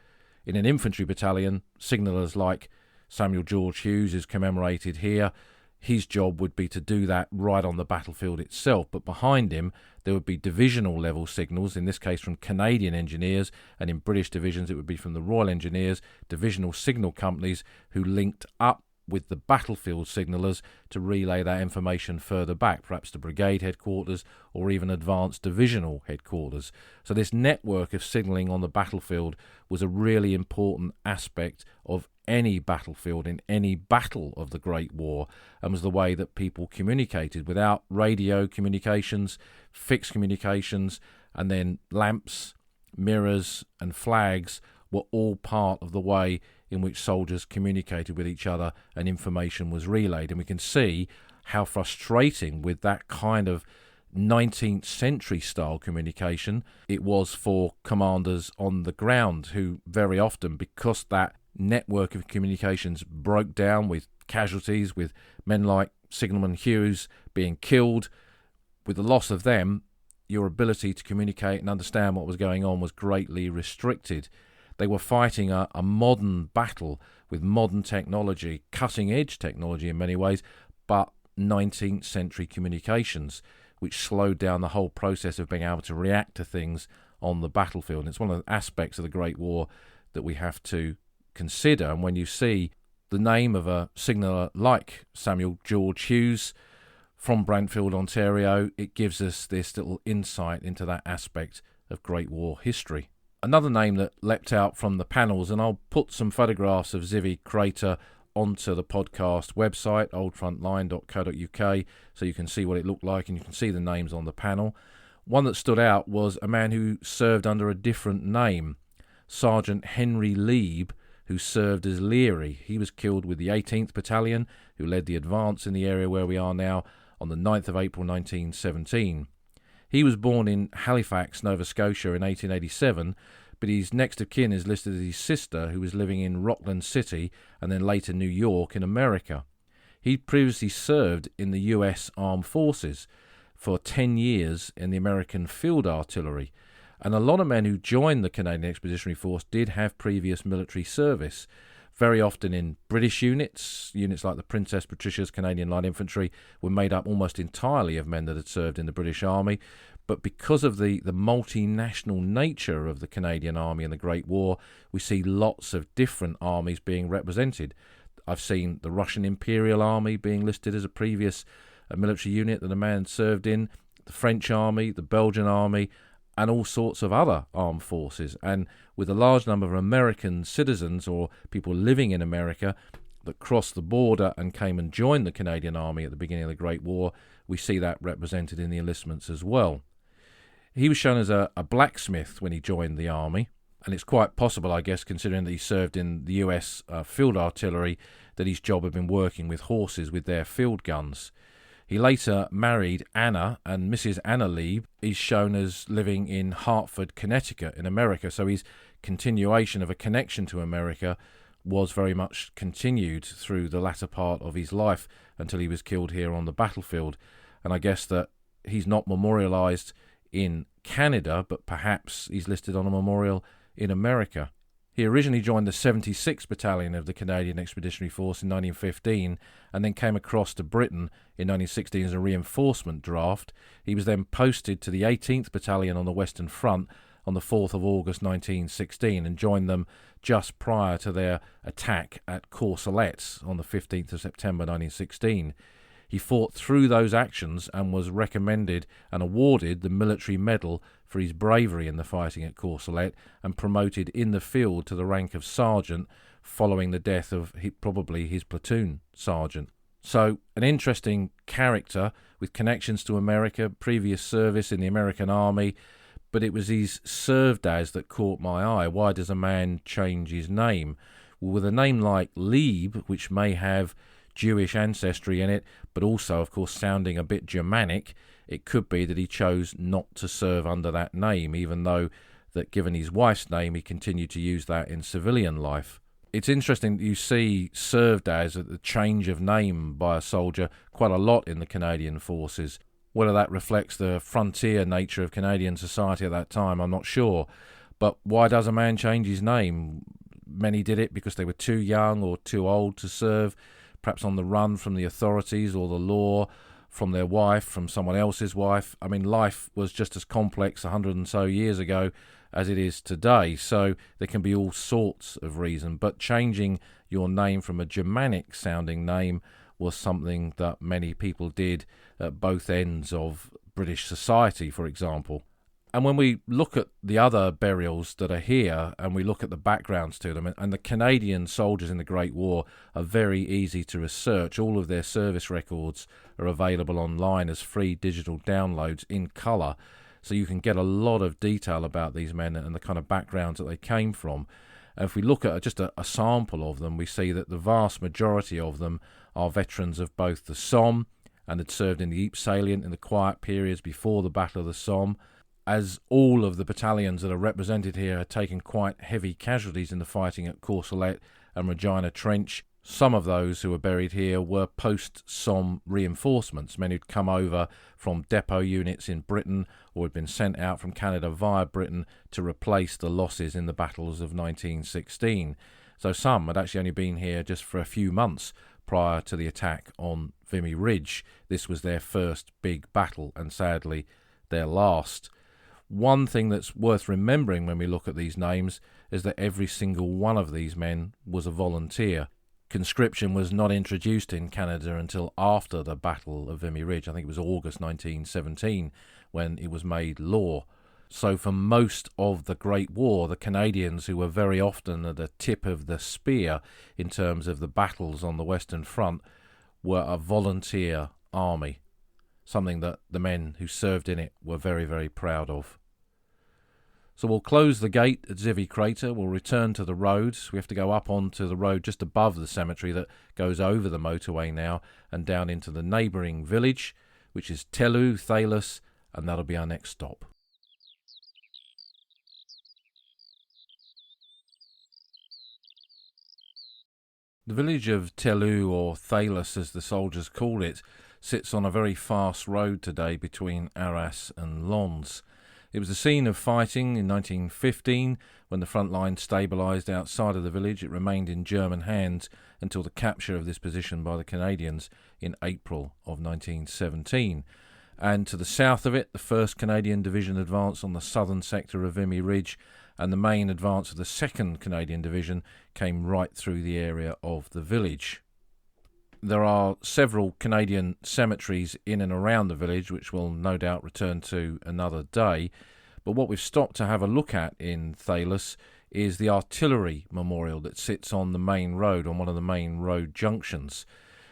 In an infantry battalion, signallers like Samuel George Hughes is commemorated here. His job would be to do that right on the battlefield itself, but behind him there would be divisional level signals, in this case from Canadian engineers, and in British divisions it would be from the Royal Engineers, divisional signal companies who linked up with the battlefield signallers to relay that information further back, perhaps to brigade headquarters or even advanced divisional headquarters. So this network of signalling on the battlefield was a really important aspect of any battlefield in any battle of the Great War, and was the way that people communicated. Without radio communications, fixed communications, and then lamps, mirrors and flags were all part of the way in which soldiers communicated with each other and information was relayed. And we can see how frustrating with that kind of 19th century style communication it was for commanders on the ground, who very often, because that network of communications broke down with casualties, with men like Signalman Hughes being killed, with the loss of them, your ability to communicate and understand what was going on was greatly restricted. They were fighting a modern battle with modern technology, cutting-edge technology in many ways, but 19th century communications, which slowed down the whole process of being able to react to things on the battlefield. And it's one of the aspects of the Great War that we have to consider. And when you see the name of a signaller like Samuel George Hughes from Brantfield, Ontario, it gives us this little insight into that aspect of Great War history. Another name that leapt out from the panels, and I'll put some photographs of Zivy crater onto the podcast website, oldfrontline.co.uk, so you can see what it looked like and you can see the names on the panel. One that stood out was a man who served under a different name, Sergeant Henry Leeb, who served as Leary. He was killed with the 18th Battalion, who led the advance in the area where we are now, on the 9th of April 1917. He was born in Halifax, Nova Scotia in 1887, but his next of kin is listed as his sister, who was living in Rockland City and then later New York in America. He'd previously served in the US Armed Forces for 10 years in the American Field Artillery. And a lot of men who joined the Canadian Expeditionary Force did have previous military service, very often in British units. Units like the Princess Patricia's Canadian Light Infantry were made up almost entirely of men that had served in the British Army. But because of the multinational nature of the Canadian Army in the Great War, we see lots of different armies being represented. I've seen the Russian Imperial Army being listed as a previous military unit that a man served in, the French Army, the Belgian Army, and all sorts of other armed forces. And with a large number of American citizens or people living in America that crossed the border and came and joined the Canadian Army at the beginning of the Great War, we see that represented in the enlistments as well. He was shown as a blacksmith when he joined the army, and it's quite possible, I guess, considering that he served in the US Field Artillery, that his job had been working with horses with their field guns. He later married Anna, and Mrs. Anna Lieb is shown as living in Hartford, Connecticut in America, so his continuation of a connection to America was very much continued through the latter part of his life until he was killed here on the battlefield. And I guess that he's not memorialised in Canada, but perhaps he's listed on a memorial in America. He originally joined the 76th Battalion of the Canadian Expeditionary Force in 1915 and then came across to Britain in 1916 as a reinforcement draft. He was then posted to the 18th Battalion on the Western Front on the 4th of August 1916 and joined them just prior to their attack at Courcelette on the 15th of September 1916. He fought through those actions and was recommended and awarded the Military Medal for his bravery in the fighting at Courcelette and promoted in the field to the rank of sergeant following the death of probably his platoon sergeant. So an interesting character with connections to America, previous service in the American Army, but it was his served as that caught my eye. Why does a man change his name? Well, with a name like Lieb, which may have Jewish ancestry in it, but also, of course, sounding a bit Germanic, it could be that he chose not to serve under that name, even though that given his wife's name, he continued to use that in civilian life. It's interesting that you see served as the change of name by a soldier quite a lot in the Canadian forces. Whether that reflects the frontier nature of Canadian society at that time, I'm not sure. But why does a man change his name? Many did it because they were too young or too old to serve, perhaps on the run from the authorities or the law, from their wife, from someone else's wife. I mean, life was just as complex 100 and so years ago as it is today, so there can be all sorts of reasons. But changing your name from a Germanic-sounding name was something that many people did at both ends of British society, for example. And when we look at the other burials that are here and we look at the backgrounds to them, and the Canadian soldiers in the Great War are very easy to research. All of their service records are available online as free digital downloads in colour, so you can get a lot of detail about these men and the kind of backgrounds that they came from. And if we look at just a sample of them, we see that the vast majority of them are veterans of both the Somme and had served in the Ypres salient in the quiet periods before the Battle of the Somme. As all of the battalions that are represented here had taken quite heavy casualties in the fighting at Courcelette and Regina Trench, some of those who were buried here were post-Somme reinforcements, men who'd come over from depot units in Britain or had been sent out from Canada via Britain to replace the losses in the battles of 1916. So some had actually only been here just for a few months prior to the attack on Vimy Ridge. This was their first big battle and sadly their last. One thing that's worth remembering when we look at these names is that every single one of these men was a volunteer. Conscription was not introduced in Canada until after the Battle of Vimy Ridge. I think it was August 1917 when it was made law. So for most of the Great War, the Canadians, who were very often at the tip of the spear in terms of the battles on the Western Front, were a volunteer army, something that the men who served in it were very, very proud of. So we'll close the gate at Zivy Crater. We'll return to the roads. We have to go up onto the road just above the cemetery that goes over the motorway now and down into the neighbouring village, which is Tellu, Thalus, and that'll be our next stop. The village of Tellu, or Thalus as the soldiers called it, sits on a very fast road today between Arras and Lens. It was the scene of fighting in 1915 when the front line stabilised outside of the village. It remained in German hands until the capture of this position by the Canadians in April of 1917. And to the south of it, the 1st Canadian Division advanced on the southern sector of Vimy Ridge, and the main advance of the 2nd Canadian Division came right through the area of the village. There are several Canadian cemeteries in and around the village, which we'll no doubt return to another day. But what we've stopped to have a look at in Thalus is the artillery memorial that sits on the main road, on one of the main road junctions.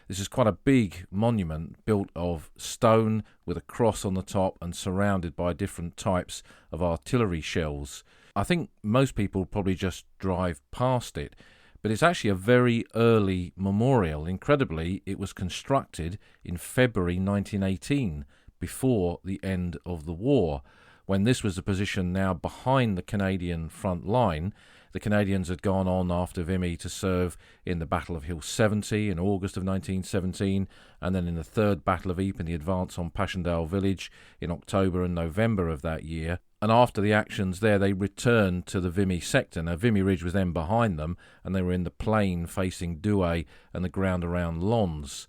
This is quite a big monument built of stone with a cross on the top and surrounded by different types of artillery shells. I think most people probably just drive past it, but it's actually a very early memorial. Incredibly, it was constructed in February 1918, before the end of the war, when this was a position now behind the Canadian front line. The Canadians had gone on after Vimy to serve in the Battle of Hill 70 in August of 1917, and then in the 3rd Battle of Ypres in the advance on Passchendaele village in October and November of that year. And after the actions there, they returned to the Vimy sector. Now, Vimy Ridge was then behind them, and they were in the plain facing Douai and the ground around Lens.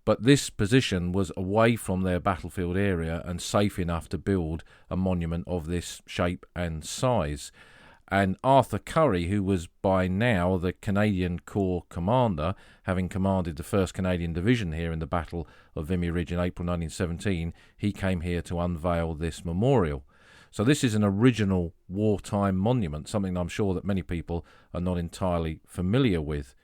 But this position was away from their battlefield area and safe enough to build a monument of this shape and size. And Arthur Currie, who was by now the Canadian Corps commander, having commanded the 1st Canadian Division here in the Battle of Vimy Ridge in April 1917, he came here to unveil this memorial. So this is an original wartime monument, something I'm sure that many people are not entirely familiar with.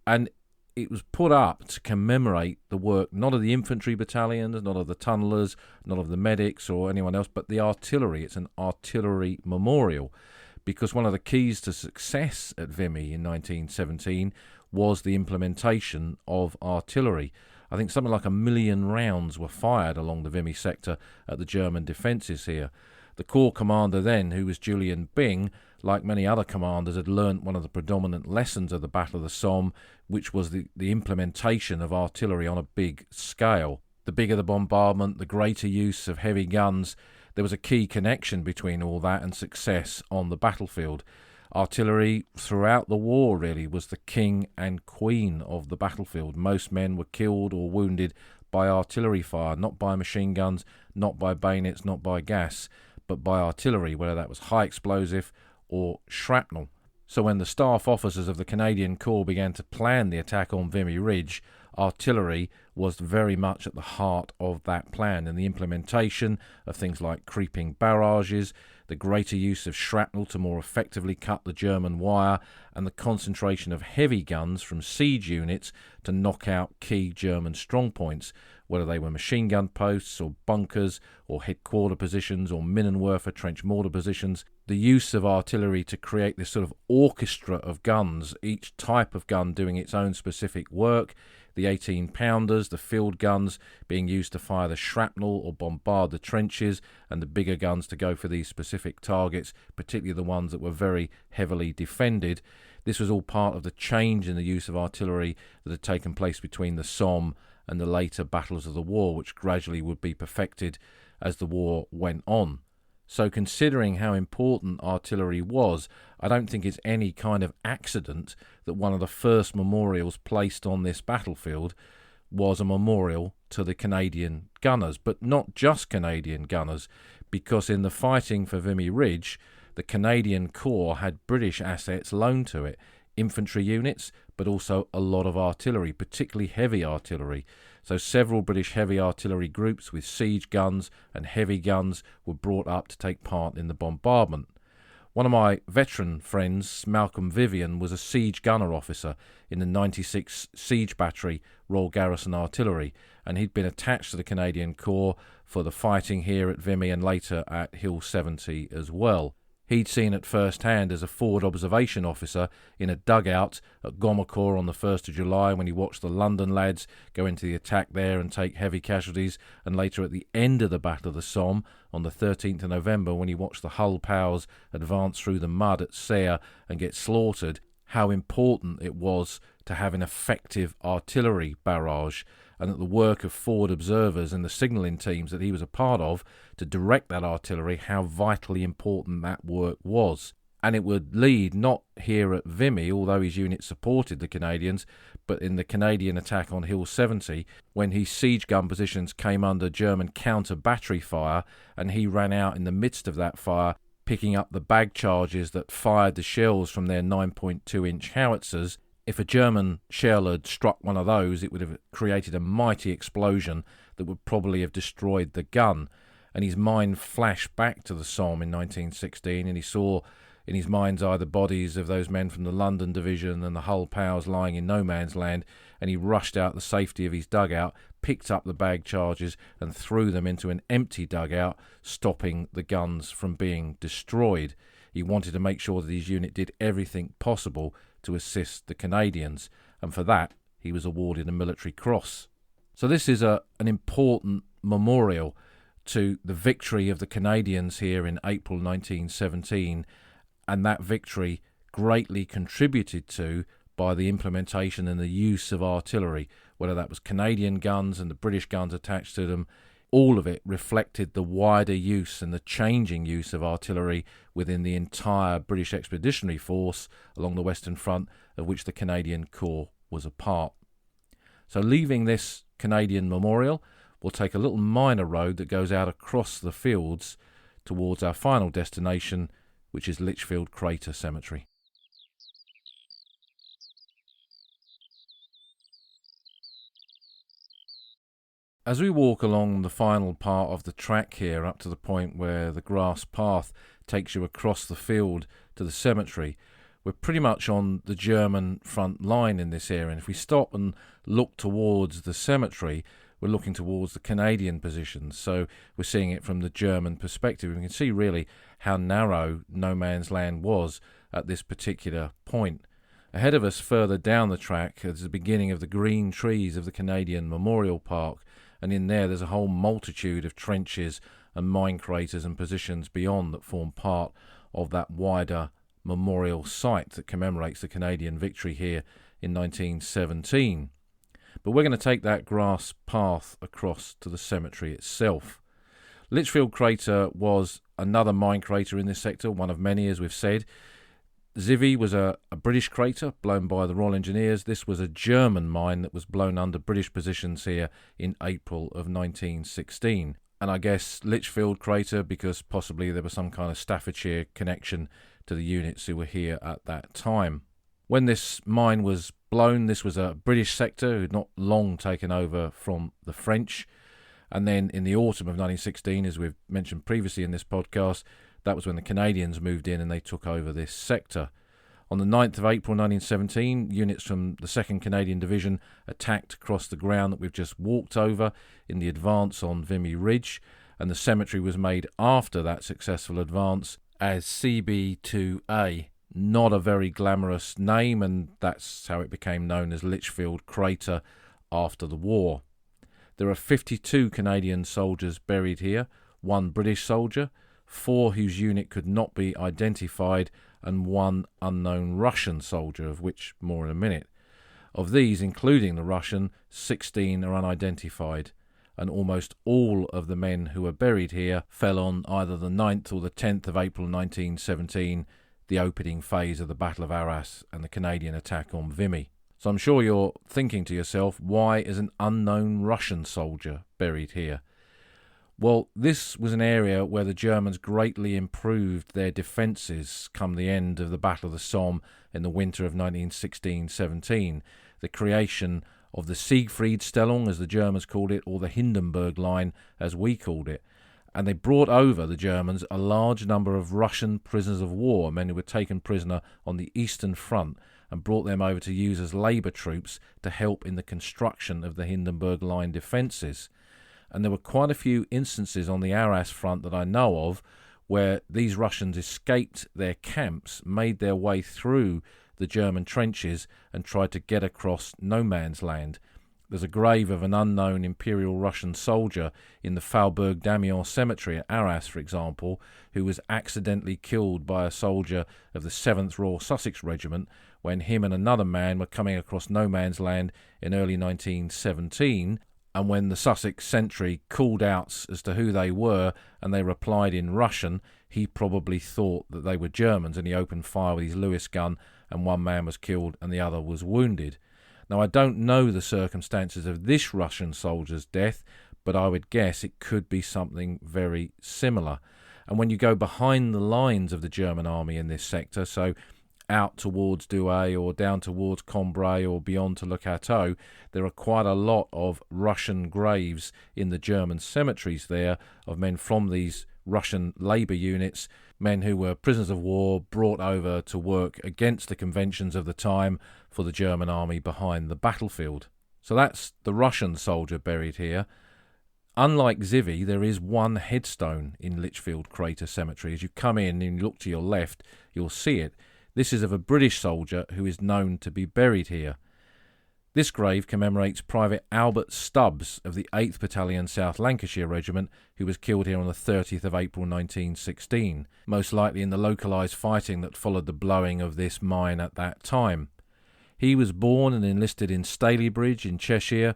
And it was put up to commemorate the work not of the infantry battalions, not of the tunnellers, not of the medics or anyone else, but the artillery. It's an artillery memorial, because one of the keys to success at Vimy in 1917 was the implementation of artillery. I think something like 1 million rounds were fired along the Vimy sector at the German defences here. The Corps commander then, who was Julian Byng, like many other commanders, had learnt one of the predominant lessons of the Battle of the Somme, which was the implementation of artillery on a big scale. The bigger the bombardment, the greater use of heavy guns. There was a key connection between all that and success on the battlefield. Artillery, throughout the war, really, was the king and queen of the battlefield. Most men were killed or wounded by artillery fire, not by machine guns, not by bayonets, not by gas, but by artillery, whether that was high explosive or shrapnel. So when the staff officers of the Canadian Corps began to plan the attack on Vimy Ridge, artillery was very much at the heart of that plan, and the implementation of things like creeping barrages, the greater use of shrapnel to more effectively cut the German wire, and the concentration of heavy guns from siege units to knock out key German strongpoints, whether they were machine gun posts or bunkers or headquarter positions or Minenwerfer trench mortar positions. The use of artillery to create this sort of orchestra of guns, each type of gun doing its own specific work, the 18-pounders, the field guns being used to fire the shrapnel or bombard the trenches, and the bigger guns to go for these specific targets, particularly the ones that were very heavily defended. This was all part of the change in the use of artillery that had taken place between the Somme and the later battles of the war, which gradually would be perfected as the war went on. So considering how important artillery was, I don't think it's any kind of accident that one of the first memorials placed on this battlefield was a memorial to the Canadian gunners, but not just Canadian gunners, because in the fighting for Vimy Ridge, the Canadian Corps had British assets loaned to it, infantry units, but also a lot of artillery, particularly heavy artillery. So several British heavy artillery groups with siege guns and heavy guns were brought up to take part in the bombardment. One of my veteran friends, Malcolm Vivian, was a siege gunner officer in the 96 Siege Battery Royal Garrison Artillery, and he'd been attached to the Canadian Corps for the fighting here at Vimy and later at Hill 70 as well. He'd seen it firsthand as a forward observation officer in a dugout at Gomacourt on the 1st of July when he watched the London lads go into the attack there and take heavy casualties, and later at the end of the Battle of the Somme on the 13th of November when he watched the Hull POWs advance through the mud at Serre and get slaughtered. how important it was to have an effective artillery barrage, and that the work of forward observers and the signalling teams that he was a part of to direct that artillery, how vitally important that work was. And it would lead not here at Vimy, although his unit supported the Canadians, but in the Canadian attack on Hill 70, when his siege gun positions came under German counter-battery fire, and he ran out in the midst of that fire, picking up the bag charges that fired the shells from their 9.2-inch howitzers. If a German shell had struck one of those, it would have created a mighty explosion that would probably have destroyed the gun. And his mind flashed back to the Somme in 1916, and he saw in his mind's eye the bodies of those men from the London Division and the Hull Powers lying in no man's land, and he rushed out the safety of his dugout, picked up the bag charges and threw them into an empty dugout, stopping the guns from being destroyed. He wanted to make sure that his unit did everything possible to assist the Canadians, and for that he was awarded a military cross. So this is an important memorial to the victory of the Canadians here in April 1917, and that victory greatly contributed to by the implementation and the use of artillery, whether that was Canadian guns and the British guns attached to them. All of it reflected the wider use and the changing use of artillery within the entire British Expeditionary Force along the Western Front, of which the Canadian Corps was a part. So leaving this Canadian memorial, we'll take a little minor road that goes out across the fields towards our final destination, which is Lichfield Crater Cemetery. As we walk along the final part of the track here, up to the point where the grass path takes you across the field to the cemetery, we're pretty much on the German front line in this area. And if we stop and look towards the cemetery, we're looking towards the Canadian positions. So we're seeing it from the German perspective. We can see really how narrow no man's land was at this particular point. Ahead of us, further down the track, is the beginning of the green trees of the Canadian Memorial Park, and in there's a whole multitude of trenches and mine craters and positions beyond that form part of that wider memorial site that commemorates the Canadian victory here in 1917. But we're going to take that grass path across to the cemetery itself. Lichfield Crater was another mine crater in this sector, one of many, as we've said. Zivy was a British crater blown by the Royal Engineers. This was a German mine that was blown under British positions here in April of 1916. And I guess Lichfield Crater because possibly there was some kind of Staffordshire connection to the units who were here at that time. When this mine was blown, this was a British sector who'd not long taken over from the French. And then in the autumn of 1916, as we've mentioned previously in this podcast, that was when the Canadians moved in and they took over this sector. On the 9th of April 1917, units from the 2nd Canadian Division attacked across the ground that we've just walked over in the advance on Vimy Ridge, and the cemetery was made after that successful advance as CB2A. Not a very glamorous name, and that's how it became known as Lichfield Crater after the war. There are 52 Canadian soldiers buried here, 1 British soldier, 4 whose unit could not be identified, and 1 unknown Russian soldier, of which more in a minute. Of these, including the Russian, 16 are unidentified, and almost all of the men who are buried here fell on either the 9th or the 10th of April 1917, the opening phase of the Battle of Arras and the Canadian attack on Vimy. So I'm sure you're thinking to yourself, why is an unknown Russian soldier buried here? Well, this was an area where the Germans greatly improved their defences come the end of the Battle of the Somme in the winter of 1916-17. The creation of the Siegfriedstellung, as the Germans called it, or the Hindenburg Line, as we called it. And they brought over, the Germans, a large number of Russian prisoners of war, men who were taken prisoner on the Eastern Front, and brought them over to use as labour troops to help in the construction of the Hindenburg Line defences. And there were quite a few instances on the Arras front that I know of where these Russians escaped their camps, made their way through the German trenches and tried to get across no man's land. There's a grave of an unknown Imperial Russian soldier in the Faubourg-Damiens Cemetery at Arras, for example, who was accidentally killed by a soldier of the 7th Royal Sussex Regiment when him and another man were coming across no man's land in early 1917, and when the Sussex sentry called out as to who they were and they replied in Russian, he probably thought that they were Germans, and he opened fire with his Lewis gun, and one man was killed and the other was wounded. Now, I don't know the circumstances of this Russian soldier's death, but I would guess it could be something very similar. And when you go behind the lines of the German army in this sector, so out towards Douai or down towards Cambrai or beyond to Le Cateau, there are quite a lot of Russian graves in the German cemeteries there of men from these Russian labour units, men who were prisoners of war brought over to work against the conventions of the time for the German army behind the battlefield. So that's the Russian soldier buried here. Unlike Zivy, there is one headstone in Lichfield Crater Cemetery. As you come in and look to your left, you'll see it. This is of a British soldier who is known to be buried here. This grave commemorates Private Albert Stubbs of the 8th Battalion South Lancashire Regiment, who was killed here on the 30th of April 1916, most likely in the localised fighting that followed the blowing of this mine at that time. He was born and enlisted in Stalybridge in Cheshire,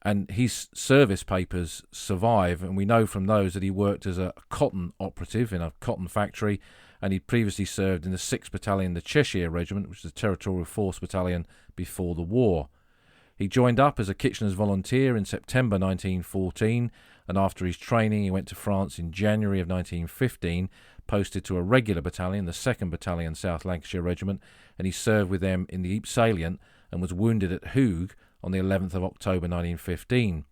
and his service papers survive, and we know from those that he worked as a cotton operative in a cotton factory, and he'd previously served in the 6th Battalion, the Cheshire Regiment, which is a Territorial Force Battalion before the war. He joined up as a Kitchener's volunteer in September 1914, and after his training he went to France in January of 1915, posted to a regular battalion, the 2nd Battalion South Lancashire Regiment, and he served with them in the Ypres salient and was wounded at Hooge on the 11th of October 1915.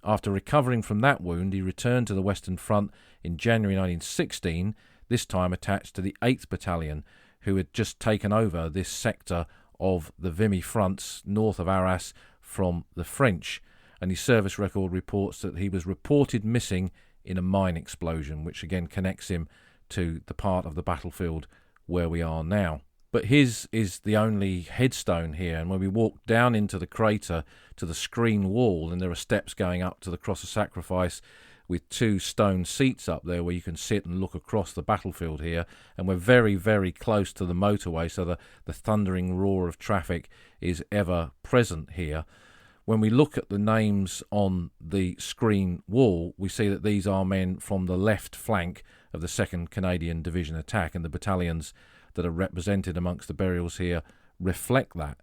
After recovering from that wound, he returned to the Western Front in January 1916, this time attached to the 8th Battalion, who had just taken over this sector of the Vimy fronts north of Arras from the French, and his service record reports that he was reported missing in a mine explosion, which again connects him to the part of the battlefield where we are now. But his is the only headstone here, and when we walk down into the crater to the screen wall, and there are steps going up to the Cross of Sacrifice with 2 stone seats up there where you can sit and look across the battlefield here, and we're very, very close to the motorway, so the thundering roar of traffic is ever present here. When we look at the names on the screen wall, we see that these are men from the left flank of the 2nd Canadian Division attack, and the battalions that are represented amongst the burials here reflect that.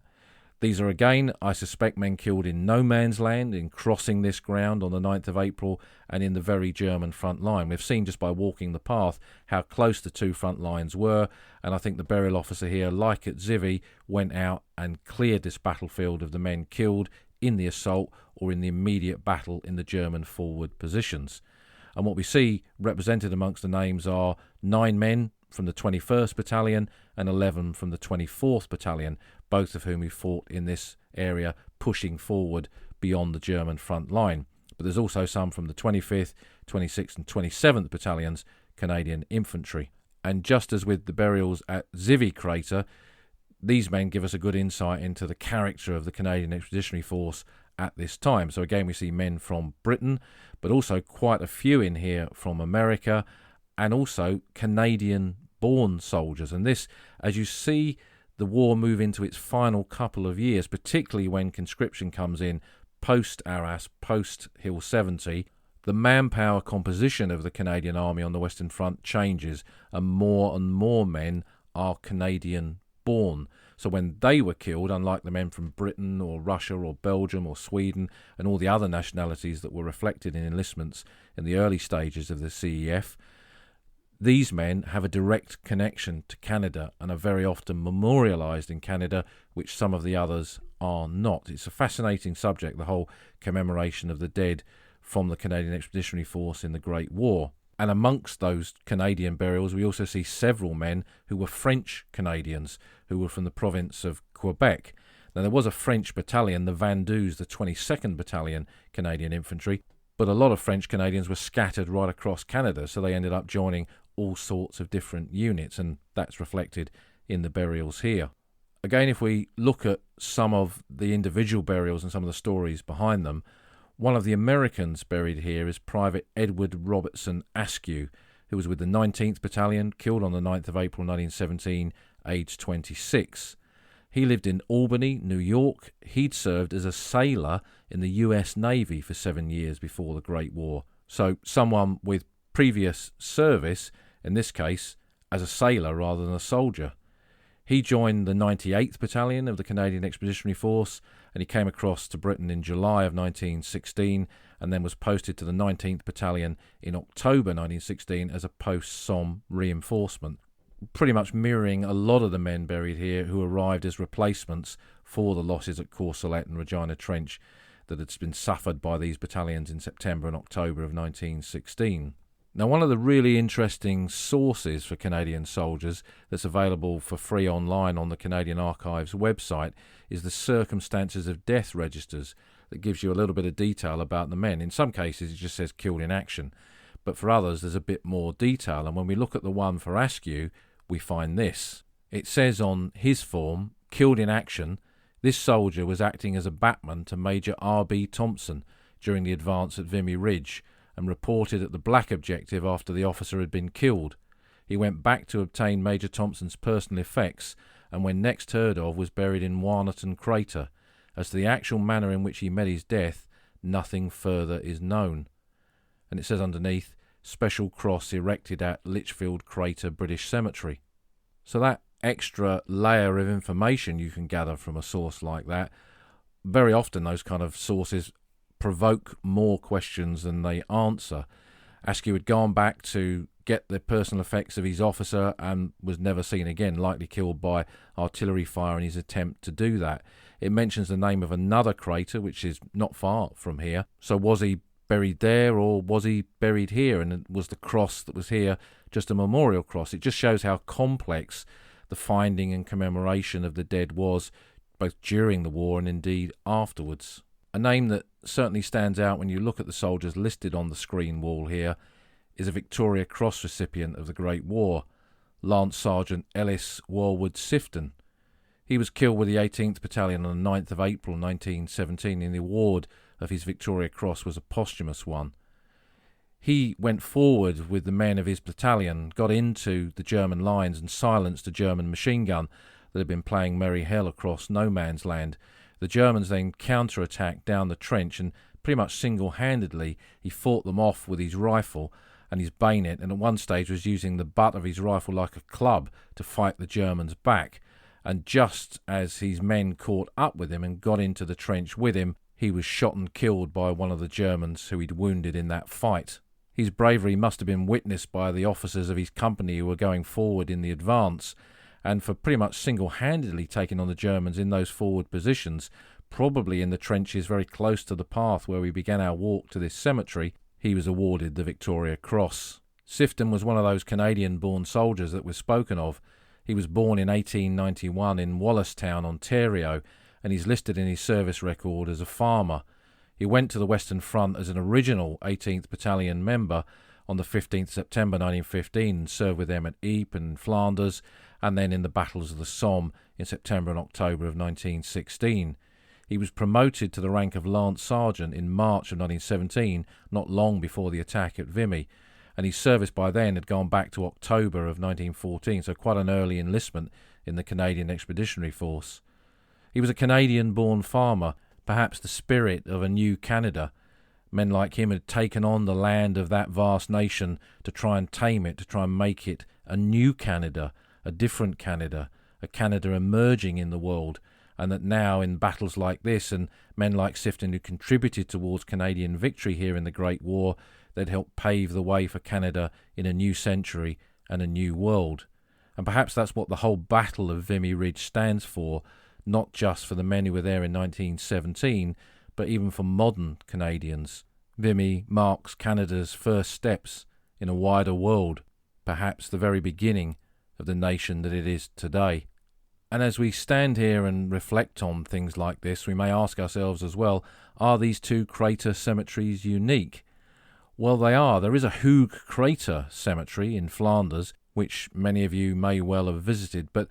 These are again, I suspect, men killed in no man's land in crossing this ground on the 9th of April and in the very German front line. We've seen just by walking the path how close the 2 front lines were, and I think the burial officer here, like at Zivy, went out and cleared this battlefield of the men killed in the assault or in the immediate battle in the German forward positions. And what we see represented amongst the names are 9 men from the 21st Battalion and 11 from the 24th Battalion, both of whom who fought in this area pushing forward beyond the German front line. But there's also some from the 25th, 26th and 27th Battalions, Canadian Infantry. And just as with the burials at Zivy Crater, these men give us a good insight into the character of the Canadian Expeditionary Force at this time. So again, we see men from Britain, but also quite a few in here from America, and also Canadian-born soldiers. And this, as you see the war move into its final couple of years, particularly when conscription comes in post-Arras, post-Hill 70, the manpower composition of the Canadian Army on the Western Front changes, and more men are Canadian-born. So when they were killed, unlike the men from Britain or Russia or Belgium or Sweden and all the other nationalities that were reflected in enlistments in the early stages of the CEF, these men have a direct connection to Canada and are very often memorialised in Canada, which some of the others are not. It's a fascinating subject, the whole commemoration of the dead from the Canadian Expeditionary Force in the Great War. And amongst those Canadian burials, we also see several men who were French Canadians, who were from the province of Quebec. Now, there was a French battalion, the Vendus, the 22nd Battalion Canadian Infantry, but a lot of French Canadians were scattered right across Canada, so they ended up joining all sorts of different units, and that's reflected in the burials here. Again, if we look at some of the individual burials and some of the stories behind them, one of the Americans buried here is Private Edward Robertson Askew, who was with the 19th Battalion, killed on the 9th of April 1917, aged 26. He lived in Albany, New York. He'd served as a sailor in the US Navy for 7 years before the Great War. So someone with previous service, in this case, as a sailor rather than a soldier. He joined the 98th Battalion of the Canadian Expeditionary Force, and he came across to Britain in July of 1916 and then was posted to the 19th Battalion in October 1916 as a post-Somme reinforcement, pretty much mirroring a lot of the men buried here who arrived as replacements for the losses at Courcelette and Regina Trench that had been suffered by these battalions in September and October of 1916. Now, one of the really interesting sources for Canadian soldiers that's available for free online on the Canadian Archives website is the circumstances of death registers that gives you a little bit of detail about the men. In some cases, it just says killed in action, but for others, there's a bit more detail. And when we look at the one for Askew, we find this. It says on his form, killed in action, this soldier was acting as a batman to Major R.B. Thompson during the advance at Vimy Ridge, and reported at the Black Objective after the officer had been killed. He went back to obtain Major Thompson's personal effects, and when next heard of was buried in Warnerton Crater. As to the actual manner in which he met his death, nothing further is known. And it says underneath, special cross erected at Lichfield Crater British Cemetery. So that extra layer of information you can gather from a source like that, very often those kind of sources provoke more questions than they answer. Askew had gone back to get the personal effects of his officer and was never seen again, likely killed by artillery fire in his attempt to do that. It mentions the name of another crater, which is not far from here. So was he buried there or was he buried here? And was the cross that was here just a memorial cross? It just shows how complex the finding and commemoration of the dead was, both during the war and indeed afterwards. A name that certainly stands out when you look at the soldiers listed on the screen wall here is a Victoria Cross recipient of the Great War, Lance Sergeant Ellis Warwood Sifton. He was killed with the 18th Battalion on the 9th of April 1917, and the award of his Victoria Cross was a posthumous one. He went forward with the men of his battalion, got into the German lines and silenced a German machine gun that had been playing merry hell across no man's land. The Germans then counter-attacked down the trench, and pretty much single-handedly he fought them off with his rifle and his bayonet, and at one stage was using the butt of his rifle like a club to fight the Germans back. And just as his men caught up with him and got into the trench with him, he was shot and killed by one of the Germans who he'd wounded in that fight. His bravery must have been witnessed by the officers of his company who were going forward in the advance, and for pretty much single-handedly taking on the Germans in those forward positions, probably in the trenches very close to the path where we began our walk to this cemetery, he was awarded the Victoria Cross. Sifton was one of those Canadian-born soldiers that was spoken of. He was born in 1891 in Wallacestown, Ontario, and he's listed in his service record as a farmer. He went to the Western Front as an original 18th Battalion member on the 15th September 1915 and served with them at Ypres and Flanders, and then in the battles of the Somme in September and October of 1916. He was promoted to the rank of Lance Sergeant in March of 1917, not long before the attack at Vimy, and his service by then had gone back to October of 1914, so quite an early enlistment in the Canadian Expeditionary Force. He was a Canadian-born farmer, perhaps the spirit of a new Canada. Men like him had taken on the land of that vast nation to try and tame it, to try and make it a new Canada, a different Canada, a Canada emerging in the world, and that now in battles like this and men like Sifton who contributed towards Canadian victory here in the Great War, they'd helped pave the way for Canada in a new century and a new world. And perhaps that's what the whole Battle of Vimy Ridge stands for, not just for the men who were there in 1917, but even for modern Canadians. Vimy marks Canada's first steps in a wider world, perhaps the very beginning of the nation that it is today. And as we stand here and reflect on things like this, we may ask ourselves as well, are these two crater cemeteries unique? Well, they are. There is a Hoog Crater cemetery in Flanders, which many of you may well have visited, but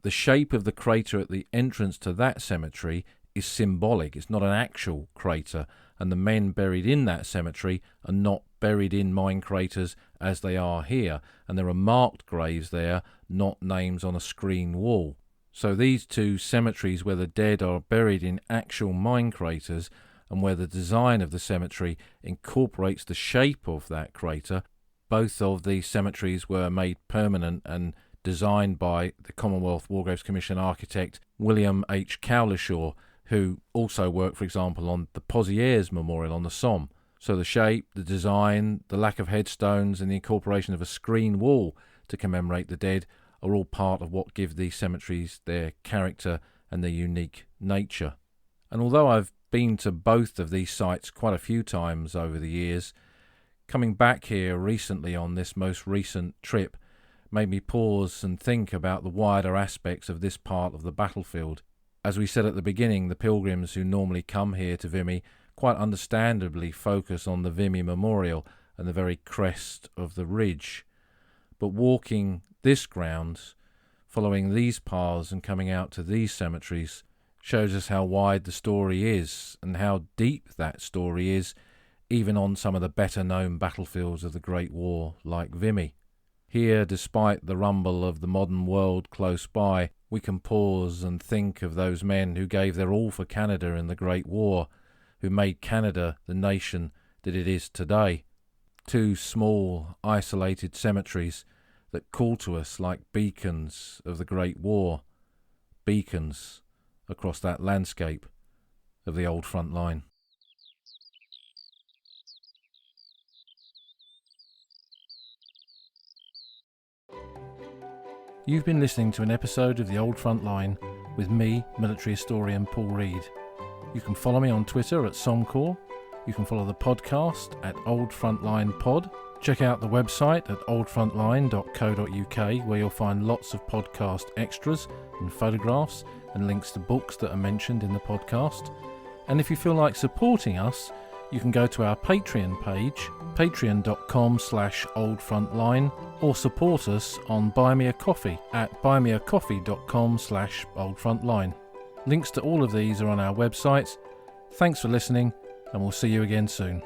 The shape of the crater at the entrance to that cemetery is symbolic. It's not an actual crater, and the men buried in that cemetery are not buried in mine craters as they are here, and there are marked graves there, not names on a screen wall. So these two cemeteries where the dead are buried in actual mine craters and where the design of the cemetery incorporates the shape of that crater, both of these cemeteries were made permanent and designed by the Commonwealth War Graves Commission architect William H. Cowlishaw, who also worked, for example, on the Pozieres Memorial on the Somme. So the shape, the design, the lack of headstones and the incorporation of a screen wall to commemorate the dead are all part of what give these cemeteries their character and their unique nature. And although I've been to both of these sites quite a few times over the years, coming back here recently on this most recent trip made me pause and think about the wider aspects of this part of the battlefield. As we said at the beginning, the pilgrims who normally come here to Vimy quite understandably focus on the Vimy Memorial and the very crest of the ridge. But walking this ground, following these paths and coming out to these cemeteries, shows us how wide the story is and how deep that story is, even on some of the better known battlefields of the Great War like Vimy. Here, despite the rumble of the modern world close by, we can pause and think of those men who gave their all for Canada in the Great War, who made Canada the nation that it is today. Two small, isolated cemeteries that call to us like beacons of the Great War, beacons across that landscape of the old front line. You've been listening to an episode of The Old Front Line with me, military historian Paul Reed. You can follow me on Twitter at Somcor. You can follow the podcast at Old Frontline Pod. Check out the website at oldfrontline.co.uk, where you'll find lots of podcast extras and photographs and links to books that are mentioned in the podcast. And if you feel like supporting us, you can go to our Patreon page, patreon.com/oldfrontline, or support us on Buy Me a Coffee at buymeacoffee.com/oldfrontline. Links to all of these are on our website. Thanks for listening, and we'll see you again soon.